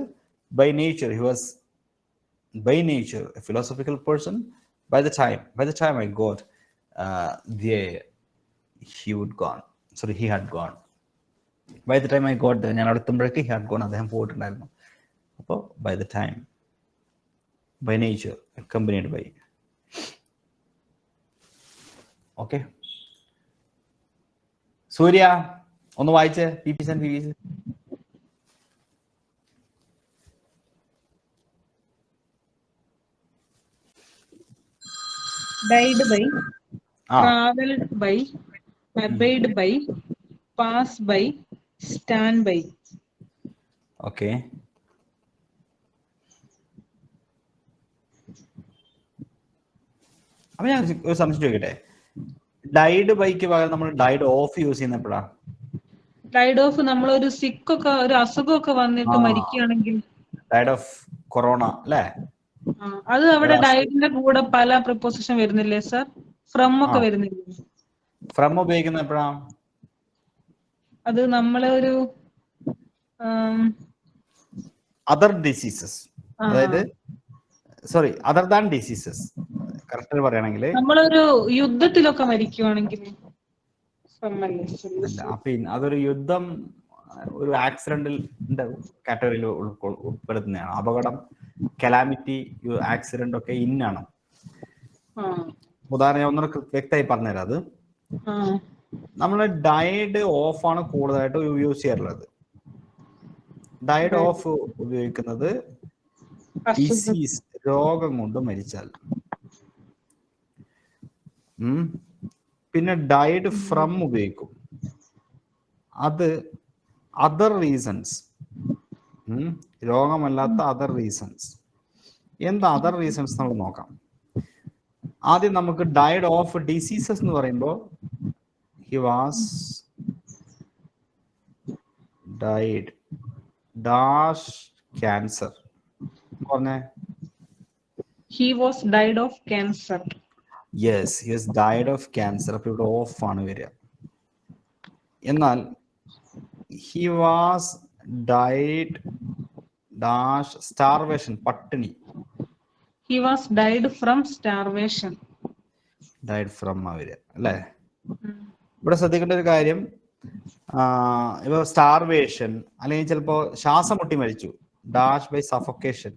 By nature, he was by nature a philosophical person. By the time I got there, he had gone. By the time I got there, ഞാൻ അടുത്തുമ്പോഴേക്ക് he had gone, അദ്ദേഹം പോയിട്ടുണ്ടായിരുന്നു. അപ്പോൾ by the time, by nature, accompanied by. Okay, സൂര്യ ഒന്ന് വായിച്ച് PPs and VVs. Died by, traveled by, abide by, pass by, stand by. Okay. അപ്പൊ ഞാൻ ഒരു സംശയം ചോദിക്കട്ടെ, ഡൈഡ് ബൈക്ക് പകരം നമ്മൾ ഡൈഡ് ഓഫ് യൂസ് ചെയ്യുന്നപ്പോഴാ? ഡൈഡ് ഓഫ് നമ്മളൊരു സിക്കൊക്കെ, ഒരു അസുഖമൊക്കെ വന്നിട്ട് മരിക്കുകയാണെങ്കിൽ ഡൈഡ് ഓഫ് കൊറോണ അല്ലേ? അത് അവിടെ ഡൈഡിന്റെ കൂടെ പല പ്രിപ്പോസിഷൻ വരുന്നില്ലേ സർ? ഫ്രം ഒക്കെ വരുന്നില്ലേ? ഫ്രം ഉപയോഗിക്കുന്ന എപ്പോഴാ? അത് നമ്മളെ ഒരു അതർ ഡിസീസസ്, അതായത് sorry other than diseases correct പറയുകയാണെങ്കിൽ നമ്മളൊരു യുദ്ധത്തിലൊക്കെ മരിക്കുവാണെങ്കിൽ അതൊരു യുദ്ധം, ഒരു ആക്സിഡന്റിന്റെ കാറ്റഗറിയിൽ ഉൾപ്പെടുത്തുന്നതാണ്. അപകടം, കലാമിറ്റി, ആക്സിഡന്റ് ഒക്കെ ഇന്നാണ്. ഉദാഹരണം ഞാൻ ഒന്നുകൂടെ വ്യക്തമായി പറഞ്ഞുതരാം. അത് നമ്മൾ ഡൈഡ് ഓഫ് ആണ് കൂടുതലായിട്ട് യൂസ് ചെയ്യാറുള്ളത്. ഡൈഡ് ഓഫ് ഉപയോഗിക്കുന്നത് ഡിസീസ്, രോഗം കൊണ്ട് മരിച്ചാൽ. പിന്നെ ഡൈഡ് ഫ്രം ഉപയോഗിക്കും, അത് അതർ റീസൺസ്, രോഗമല്ലാത്ത അതർ റീസൺസ്. എന്താ അതർ റീസൺസ് നമ്മൾ നോക്കാം. ആദ്യം നമുക്ക് ഡൈഡ് ഓഫ് ഡിസീസസ് എന്ന് പറയുമ്പോൾ he was died dash cancer പറഞ്ഞേ. He was died of cancer. Yes, he was died of cancer. അപ്പൊ ഇവിടെ ഓഫ് ആണ് വരിക. എന്നാൽ he was died dash starvation, പട്ടിണി. He was died from starvation. Died from ആ വരിക അല്ലേ? ഇവിടെ ശ്രദ്ധിക്കേണ്ട ഒരു കാര്യം, ഇപ്പൊ സ്റ്റാർവേഷൻ അല്ലെങ്കിൽ ചിലപ്പോ ശ്വാസം മുട്ടി മരിച്ചു, ഡാഷ് ബൈ സഫോക്കേഷൻ.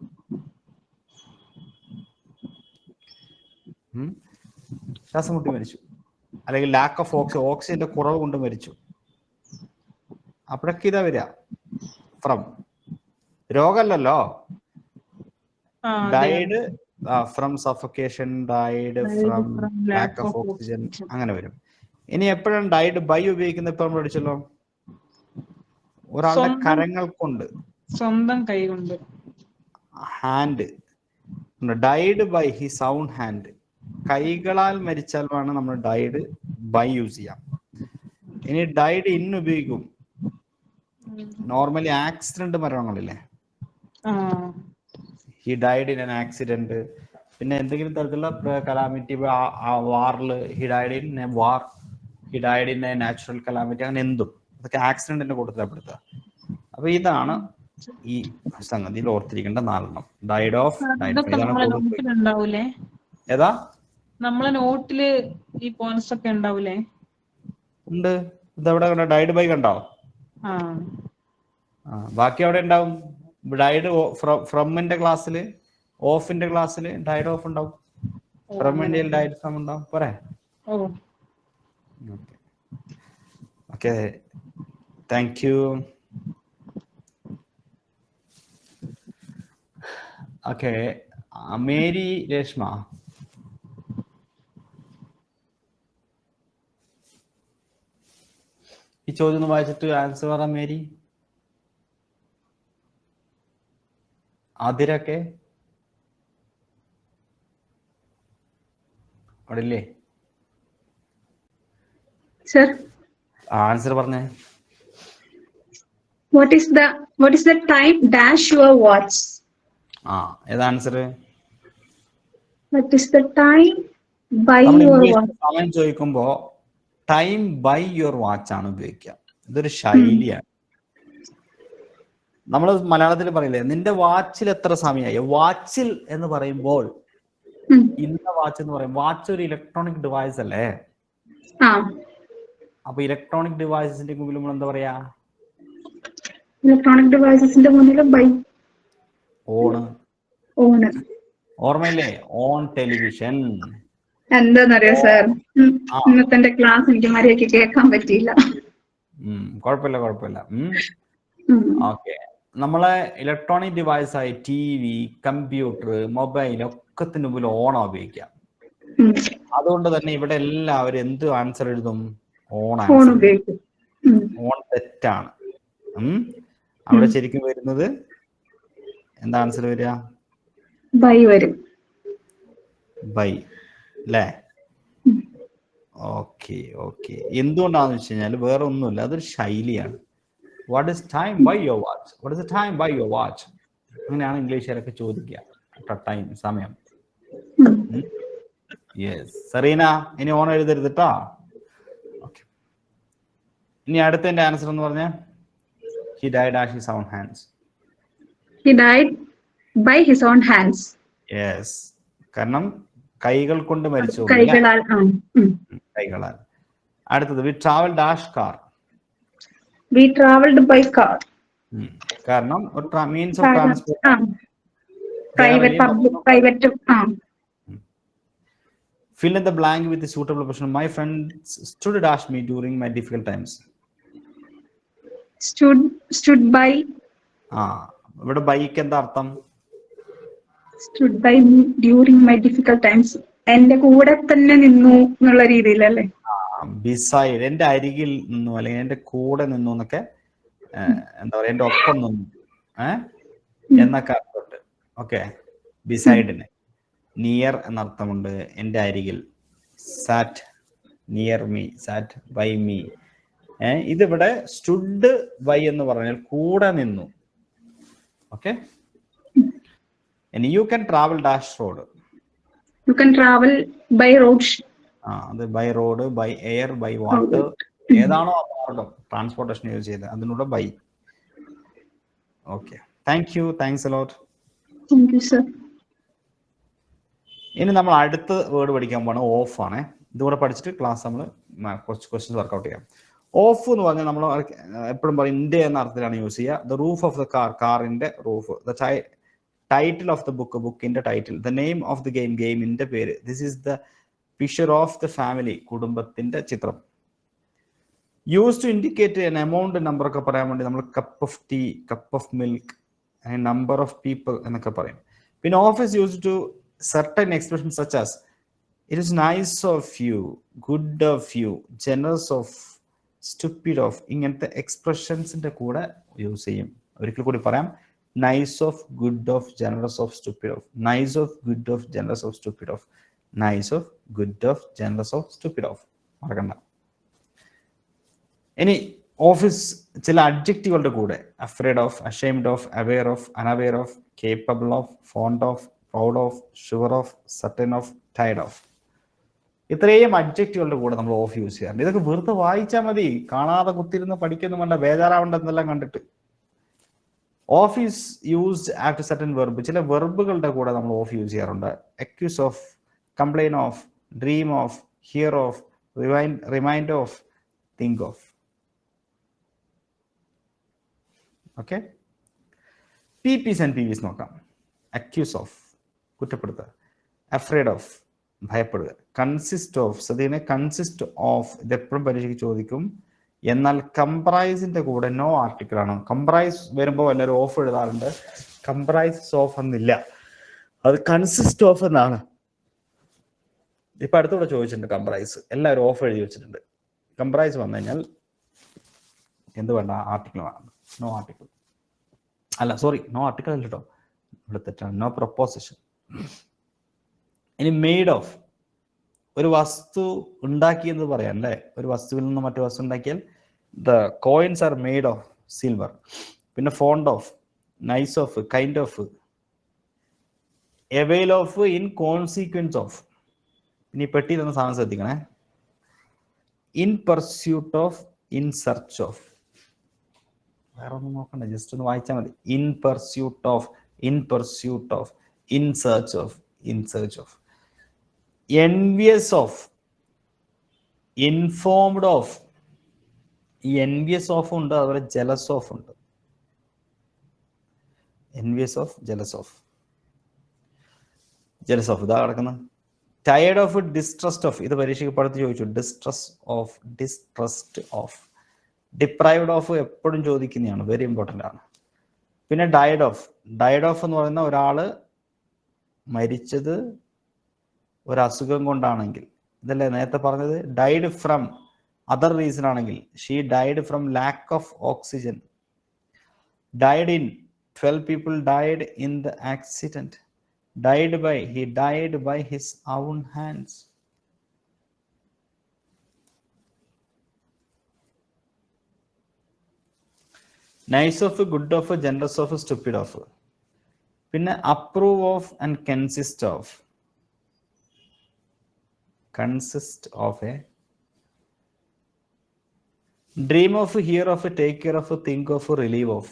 ശ്വാസം മുട്ടി മരിച്ചു, അല്ലെങ്കിൽ ലാക്ക് ഓഫ് ഓക്സിജന്റെ കുറവ് കൊണ്ട് മരിച്ചു. അപ്പോഴൊക്കെ ഇതാ വരിക ഫ്രം, രോഗമല്ലല്ലോ. Died from suffocation, died from lack of oxygen, അങ്ങനെ വരും. ഇനി എപ്പോഴാണ് ഡൈഡ് ബൈ ഉപയോഗിക്കുന്നത്? ഇപ്പൊ നമ്മൾ പഠിച്ചല്ലോ, ഒരാളുടെ കരങ്ങൾ കൊണ്ട്, സ്വന്തം കൈ കൊണ്ട്, hand. Died by his own hand, കൈകളാൽ മരിച്ചാൽ വേണം നമ്മൾ ഡൈഡ് ബൈ യൂസ് ചെയ്യാം. ഇനി ഡൈഡ് ഇൻ ഉപയോഗിക്കും നോർമലി ആക്സിഡന്റ് മരണങ്ങളില്ലേ, he died in an accident, പിന്നെ എന്തെങ്കിലും തരത്തിലുള്ള കലാമിറ്റി, വാറിൽ he died in a war, he died in a natural calamity, അങ്ങനെ എന്തും അതൊക്കെ ആക്സിഡന്റിന്റെ കൂട്ടത്തിൽപ്പെടുത്തുക. അപ്പൊ ഇതാണ് ഈ സംഗതിയിൽ ഓർത്തിരിക്കേണ്ട 4 ഡൈഡ് ഓഫ്, ഇതൊക്കെ നമ്മളെ നോട്ടിലുണ്ടാവൂലേ? ഏതാ നമ്മളെ നോട്ടില് ഈ പോയിന്റ്സ് ഒക്കെ ഉണ്ടാവൂലേ? ഉണ്ട്. ഇതെവിടെ കണ്ടോ? ഡൈഡ് ബൈ കണ്ടോ? ബാക്കി അവിടെ ഉണ്ടാവും. ഡൈഡ് ഫ്രമിന്റെ ക്ലാസ്സിൽ, ഓഫിന്റെ ക്ലാസ്സിൽ ഡൈഡ് ഓഫ് ഉണ്ടാവും, ഫ്രമിന്റെ ഡൈഡ് ഫ്രം ഉണ്ടാവും. പോരെ? Okay, thank U. Okay, Mary Reshma, ഈ ചോദ്യം ഒന്ന് വായിച്ചിട്ട് ആൻസർ പറ മേരി. അതിരൊക്കെ അവിടെ ഇല്ലേ? Sir, ആൻസർ പറഞ്ഞേ. what is the time dash your watch? ഏതാ answer? What is the time by നമ്മൾ your ഇംഗ്ലീഷിൽ watch? സമയം ചോദിക്കുമ്പോ ടൈം ബൈ യുവർ വാച്ച് ആണ് ഉപയോഗിക്കുക. ഇതൊരു ശൈലിയാണ്. നമ്മൾ മലയാളത്തിൽ പറയില്ലേ, നിന്റെ വാച്ചിൽ എത്ര സമയമായി? വാച്ചിൽ എന്ന് പറയുമ്പോൾ, ഇന്ന വാച്ച് എന്ന് പറയും. വാച്ച് ഒരു ഇലക്ട്രോണിക് ഡിവൈസ് അല്ലേ? അപ്പൊ ഇലക്ട്രോണിക് ഡിവൈസസിന്റെ മുമ്പിൽ നമ്മൾ എന്താ പറയാ? ഇലക്ട്രോണിക് ഡിവൈസസിന്റെ മുന്നിൽ ബൈ, ഓണ്. ഓർമ്മയില്ലേ? On television. എന്താന്നറിയോ സാർ, ഇന്നത്തെ ക്ലാസ് എനിക്ക് മര്യാദയ്ക്ക് കേൾക്കാൻ പറ്റിയില്ല. കുഴപ്പമില്ല. ഓക്കെ, നമ്മളെ ഇലക്ട്രോണിക് ഡിവൈസ് ആയി TV, കമ്പ്യൂട്ടർ, മൊബൈൽ ഒക്കത്തിന് മുമ്പിൽ ഓണാ ഉപയോഗിക്കാം. അതുകൊണ്ട് തന്നെ ഇവിടെ എല്ലാവരും എന്ത് ആൻസർ എഴുതും? On answer. ഓൺ തെറ്റാണ്. അവിടെ ശരിക്കും വരുന്നത് എന്താ ആൻസർ വരിക? ബൈ വരും. ബൈ അല്ലേ? ഓക്കെ. എന്തുകൊണ്ടാണെന്ന് വെച്ച് കഴിഞ്ഞാൽ വേറെ ഒന്നുമില്ല, അതൊരു ശൈലിയാണ്. What is time by your watch? What is time by your watch? അങ്ങനെയാണ് ഇംഗ്ലീഷുകാരൊക്കെ ചോദിക്കുക, ടൈം, സമയം. യെസ് സെറീന, ഇനി ഓൺ എഴുതരുത് കേട്ടോ. ഓക്കെ, ഇനി അടുത്തതിന്റെ ആൻസർ എന്ന് പറഞ്ഞ he died dash his own hands. He died by his own hands. Yes, കാരണം കൈകൾ കൊണ്ട് മരിച്ചു. കൈകളാൽ. അടുത്തത് we travel dash car. We traveled by car. കാരണം ഒരു means of transport. Private. Fill in the blank with the suitable question. My friends stood dash me during my difficult times. Stood by. ഇവിടെ bike എന്താ അർത്ഥം? Stood by me during my difficult times. എന്റെ കൂടെ തന്നെ നിന്നു എന്നുള്ള രീതിയിലല്ലേ? Beside, എന്റെ അരികിൽ നിന്നു, അല്ലെങ്കിൽ എന്റെ കൂടെ നിന്നു എന്നൊക്കെ എന്താ പറയാ, എന്റെ ഒപ്പം നിന്നു എന്നൊക്കെ അർത്ഥമുണ്ട്. ഓക്കെ, ബിസൈഡിന് നിയർ എന്നർത്ഥമുണ്ട്. എന്റെ അരികിൽ, sat near me, sat by me. ഇതിവിടെ സ്റ്റുഡ് ബൈ എന്ന് പറഞ്ഞാൽ കൂടെ നിന്നു. Okay, you can travel dash road. You can travel by road. അത് by road, by air, by water, ഏതാണോ മാർഗം ട്രാൻസ്പോർട്ടേഷൻ യൂസ് ചെയ്ത് അതിനൂടെ by. Okay, thanks a lot. Thank you, sir. ഇനി നമ്മൾ അടുത്ത വേർഡ് പഠിക്കാൻ പോകണം ഓഫ് ആണ്. ഇതുകൂടെ പഠിച്ചിട്ട് ക്ലാസ് നമ്മൾ കുറച്ച് ക്വസ്റ്റ്യൻസ് വർക്ക്ഔട്ട് ചെയ്യാം. ഓഫ് എന്ന് പറഞ്ഞാൽ നമ്മൾ എപ്പോഴും പറയും ഇന്റെ എന്ന അർത്ഥത്തിലാണ് യൂസ് ചെയ്യുക. The roof of the car, കാറിന്റെ roof. The title of the book, ബുക്കിന്റെ title. The name of the game, ഗെയിമിന്റെ പേര്. This is the picture of the family, കുടുംബത്തിന്റെ ചിത്രം. Use to indicate an amount, number ഒക്കെ പറയാൻ വേണ്ടി നമ്മൾ cup of tea, cup of milk, number of people എന്നൊക്കെ പറയും. പിന്നെ of use to certain expressions such as it is nice of you, good of you, generous of, stupid of. ഇങ്ങനത്തെ എക്സ്പ്രഷൻസിന്റെ കൂടെ use ചെയ്യും. ഒരിക്കൽ കൂടി പറയാം, nice of, good of, generous of, stupid of. Nice of, good of, generous of, stupid of. Nice of, good of, generous of, stupid of. മറക്കണ്ട. ഇനി ഓഫീസ് ചില അഡ്ജക്റ്റീവുകളുടെ കൂടെ afraid of, ashamed of, aware of, unaware of, capable of, fond of, proud of, sure of, certain of, ടൈഡ് of. ഇത്രയും അഡ്ജക്റ്റുകളുടെ കൂടെ നമ്മൾ ഓഫ് യൂസ് ചെയ്യാറുണ്ട്. ഇതൊക്കെ വെറുതെ വായിച്ചാൽ മതി, കാണാതെ കുത്തിരുന്ന് പഠിക്കുന്നു വേണ്ട, ബേജാറാവേണ്ടെന്നെല്ലാം കണ്ടിട്ട്. Of is used after certain verb. ചില വെർബുകളുടെ കൂടെ നമ്മൾ ഓഫ് യൂസ് ചെയ്യാറുണ്ട്. Accuse of, complain of, dream of, hear of, remind of, think of. Okay, PPs and PVs നോക്കാം. അക്യൂസ് ഓഫ്, കുറ്റപ്പെടുത്തുക. അഫ്രൈഡ് ഓഫ്, ഭയപ്പെടുക. കൺസിസ്റ്റ് ഓഫ്, സദ്യനെ കൺസിസ്റ്റ് ഓഫ്, ഇതെപ്പോഴും പരീക്ഷയ്ക്ക് ചോദിക്കും. എന്നാൽ കംപ്രൈസിന്റെ കൂടെ നോ ആർട്ടിക്കിൾ ആണ്. കംപ്രൈസ് വരുമ്പോൾ എല്ലാവരും ഓഫ് എഴുതാറുണ്ട്, കംപ്രൈസ് ഓഫ് എന്നില്ല, അത് കൺസിസ്റ്റ് ഓഫ് എന്നാണ്. ഇപ്പൊ അടുത്തൂടെ ചോദിച്ചിട്ടുണ്ട് കംപ്രൈസ്, എല്ലാവരും ഓഫ് എഴുതി വെച്ചിട്ടുണ്ട്. കംപ്രൈസ് വന്നു കഴിഞ്ഞാൽ എന്ത് വേണ്ട, ആർട്ടിക്കിൾ വേണം. നോ ആർട്ടിക്കിൾ അല്ല, സോറി, നോ ആർട്ടിക്കിൾ അല്ല കേട്ടോ, ഇവിടെ തെറ്റാണ്. No preposition. ഇനി മെയ്ഡ് ഓഫ്, ഒരു വസ്തു ഉണ്ടാക്കിയെന്ന് പറയാം അല്ലേ. ഒരു വസ്തുവിൽ നിന്ന് മറ്റു വസ്തു ഉണ്ടാക്കിയാൽ the coins are made of silver. പിന്നെ fond of, nice of, kind of, avail of, in consequence of. ഇനി പെട്ടി തന്ന സാധനം ശ്രദ്ധിക്കണേ. In pursuit of, in search of. വേറെ ഒന്നും നോക്കണ്ട, ജസ്റ്റ് ഒന്ന് വായിച്ചാൽ മതി. In pursuit of, in pursuit of, in search of, in search of. envious of, informed of. ഈ envious of ഉണ്ട്, അതുപോലെ jealous of ഉണ്ട്. envious of, jealous of, jealous of ഇതാ കിടക്കുന്നത്. tired of, distrust of, ഇത് പരീക്ഷയ്ക്ക് പഠിത്ത് ചോദിച്ചു. distress of, distrust of. deprived of എപ്പോഴും ചോദിക്കുന്നതാണ്, വെരി ഇമ്പോർട്ടൻ്റ് ആണ്. പിന്നെ died of, died of എന്ന് പറയുന്ന ഒരാള് മരിച്ചത് ഒരു അസുഖം കൊണ്ടാണെങ്കിൽ, ഇതല്ലേ നേരത്തെ പറഞ്ഞത്. ഡൈഡ് ഫ്രം അതർ റീസൺ ആണെങ്കിൽ, she died from lack of oxygen. Died in, 12 people died in the accident. Died by, he died by his own hands. Nice of, good of, generous of, stupid of. പിന്നെ approve of and consist of. Consist of a, dream of, hear of, take care of, think of, relieve of.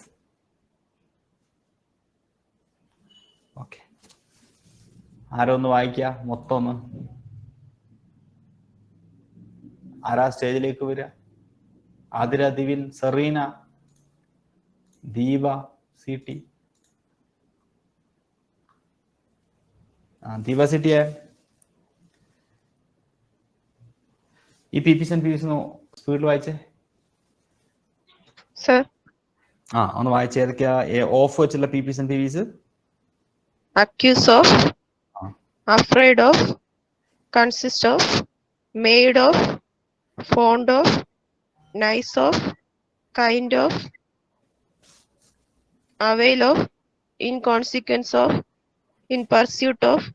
Okay, ആരോ ഒന്ന് വായിക്കുക മൊത്തം ഒന്ന്. ആരാ സ്റ്റേജിലേക്ക് വരിക? Athira, Divin, Serena, Deepa, CT. Deepa CT. ഈ PPs ആൻഡ് PVs സ്പീഡിൽ വായിച്ചേ. സർ, ഒന്ന് വായിച്ചേ. ഏതൊക്കെയാ ഓഫ് വെച്ചുള്ള PPs and PVs? Accuse of, afraid of, consist of, made of, fond of, nice of, kind of, avail of, in consequence of, in pursuit of,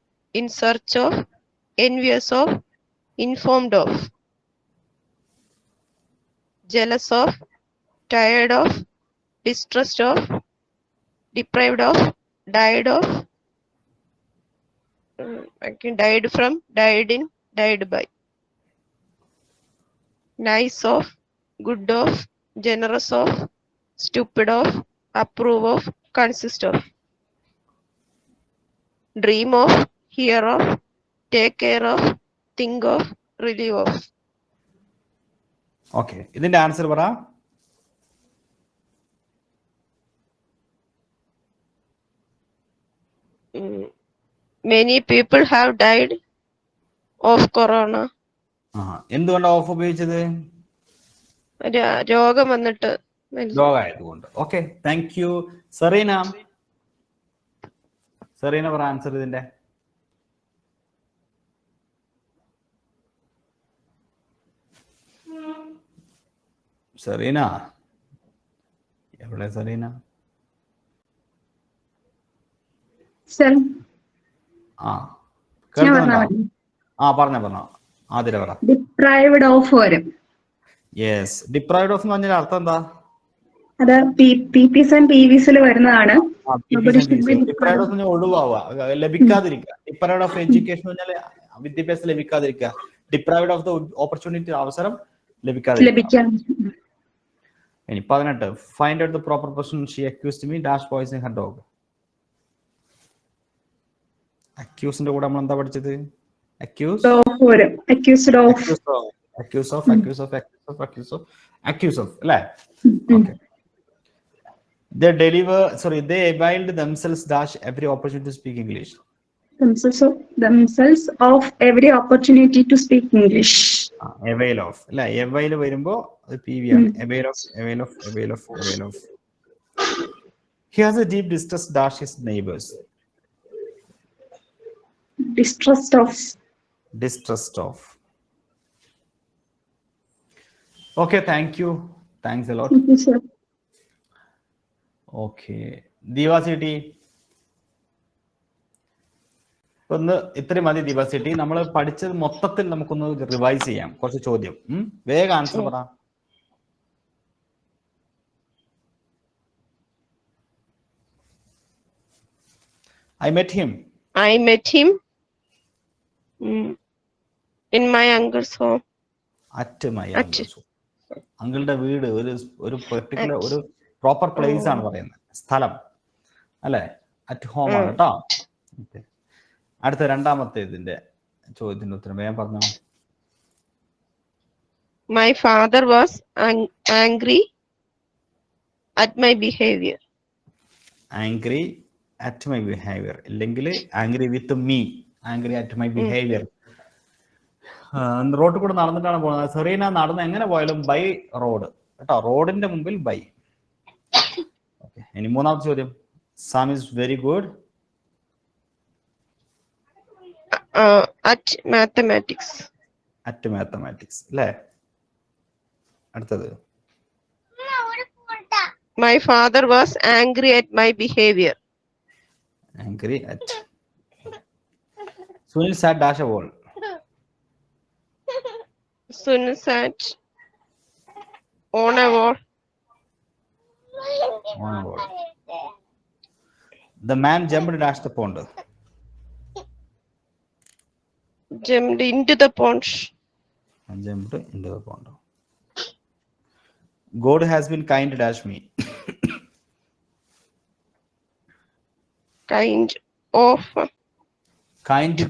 in search of, envious of, informed of, jealous of, tired of, distrust of, deprived of, died of, died from, died in, died by. Nice of, good of, generous of, stupid of, approve of, consist of. Dream of, hear of, take care of, think of, relieve of. Okay, ഇതിന്റെ answer പറ. Many people have died of corona. എന്തുകൊണ്ടാണ് of ഉപയോഗിച്ചത്? രോഗം വന്നിട്ട്, രോഗമായതുകൊണ്ട്. Okay, thank you. Serena, Serena പറ answer ഇതിന്റെ. Serena എവിടെ? സെറീന പറഞ്ഞോ. ആതിര പറ. ഡിപ്രൈവ്ഡ് ഓഫ് വരും. യെസ്, ഡിപ്രൈവ്ഡ് ഓഫ് എന്ന് പറഞ്ഞാൽ അർത്ഥം എന്താ? അത് PPs and PVs വരുന്നതാണ്. Nobody should be deprived of ഒഴിവാവുക, ലഭിക്കാതിരിക്കുക. ഡിപ്രൈവ്ഡ് ഓഫ് എഡ്യൂക്കേഷൻ പറഞ്ഞാൽ വിദ്യാഭ്യാസം ലഭിക്കാതിരിക്കുക. ഡിപ്രൈവ്ഡ് ഓഫ് ദ ഓപ്പർച്യൂണിറ്റി, അവസരം ലഭിക്കാതിരിക്കുക. ലഭിക്കാൻ. ഇനി 18. Find out the proper person she accused me dash poison her dog. അക്യൂസിന്റെ കൂടെ നമ്മൾ എന്താ പഠിച്ചത്? അക്യൂസ് ഓഫ് അല്ലേ? Okay. They availed themselves dash every opportunity to speak English. Themselves of every opportunity to speak English. Avail of അല്ലേ? avail വരുമ്പോ PV ആണ്. avail of. He has a deep distrust dash his neighbors. Distrust of. Okay, thank you. Thanks a lot. Thank you, sir. Okay. ദിവസിറ്റി ഒന്ന് ഇത്രയും മതി. ദിവസിറ്റി നമ്മൾ പഠിച്ചത് മൊത്തത്തിൽ നമുക്കൊന്ന് റിവൈസ് ചെയ്യാം. കുറച്ച് ചോദ്യം വേഗം ആൻസർ പറ. I met him in my uncle's home. At my uncle's home. അങ്കിളുടെ വീട് ഒരു പെർട്ടിക്കുലർ ഒരു പ്രോപ്പർ പ്ലേസ് ആണ് പറയുന്നത്, സ്ഥലം അല്ലെ? അറ്റ് ഹോം ആണ് കേട്ടോ. അടുത്ത രണ്ടാമത്തെ ഇതിന്റെ ചോദ്യത്തിന്റെ ഉത്തരം വേഗം പറഞ്ഞു. My father was angry at my behavior. Angry at my behavior ഇല്ലെങ്കിൽ angry with me. Angry at my behavior. റോഡിൽ കൂടെ നടന്നിട്ടാണ് പോകുന്നത്. സെറീന നടന്ന് എങ്ങനെ പോയാലും ബൈ റോഡ് കേട്ടോ. റോഡിന്റെ മുമ്പിൽ ബൈ. ഇനി മൂന്നാമത്തെ ചോദ്യം. Sam is very good at mathematics. അല്ലേ? അടുത്തത്. My father was angry at my behavior. Angry at. Sunil sat dash a wall. Sunil sat on a wall. The man jumped dash the pond. Jumped into the pond. God has been kind dash me. Kind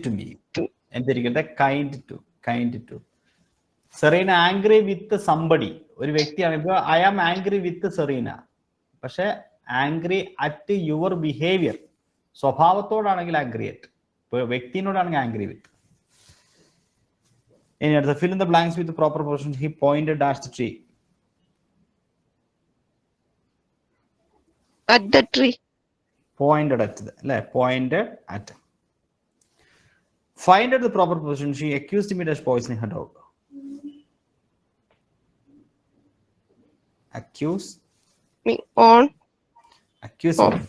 to me. എന്തിരിക്കട്ടെ? kind to. Serena angry with somebody, ഒരു വ്യക്തിയാണ്. ഇപ്പൊ I am angry with Serena, പക്ഷെ angry at your behaviour, സ്വഭാവത്തോടാണെങ്കിൽ angry at, ഇപ്പൊ വ്യക്തിനോടാണെങ്കിൽ angry വിത്ത്. ഇനി അടുത്ത fill in the blanks with the proper portion. He pointed dash the tree. at the tree. Pointed at അല്ലെ? pointed at. Find out the proper position. She accused me of poisoning her dog. Accuse Me on. Accuse me.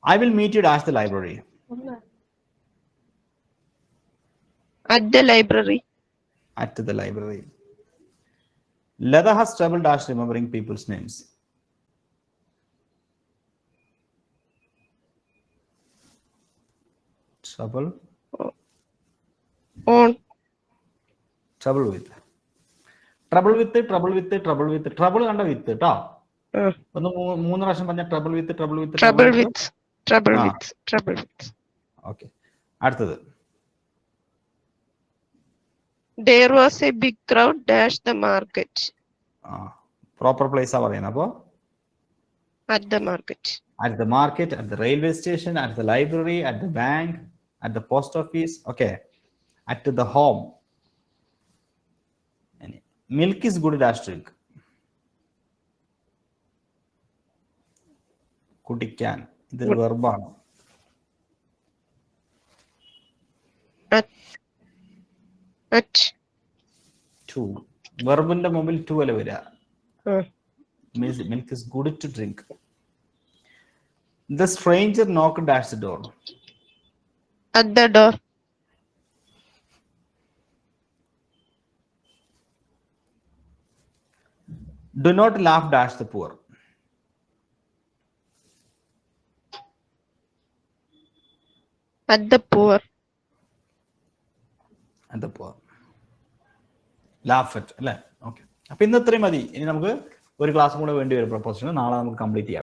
I will meet you at the library. At the library. At the library. Leda has trouble dash remembering people's names. Trouble on. Trouble with കണ്ട വിത്ത് കേട്ടോ. ഒന്ന് 3 പ്രാവശ്യം പറഞ്ഞ trouble with. Okay. അടുത്തത്. There was a big crowd dash the market. Proper place ആ പറയുന്നത്. അപ്പോ at the market, at the railway station, at the library, at the bank, at the post office. Okay. At the home. Milk is good dash drink. കുടിക്കാൻ, ഇതൊരു വെർബാണ്. at to വെർബിന്റെ മുമ്പിൽ to അല്ല വരിക. Milk is good to drink. The stranger knocked dash the door. at the door. Do not laugh dash the poor. At the poor. At the poor. Laugh at അല്ലേ? Okay. അപ്പൊ ഇന്ന് ഇത്രയും മതി. ഇനി നമുക്ക് ഒരു ക്ലാസ് കൂടെ വേണ്ടി വരും പ്രൊപ്പോസിഷൻ. നാളെ നമുക്ക് കംപ്ലീറ്റ് ചെയ്യാം.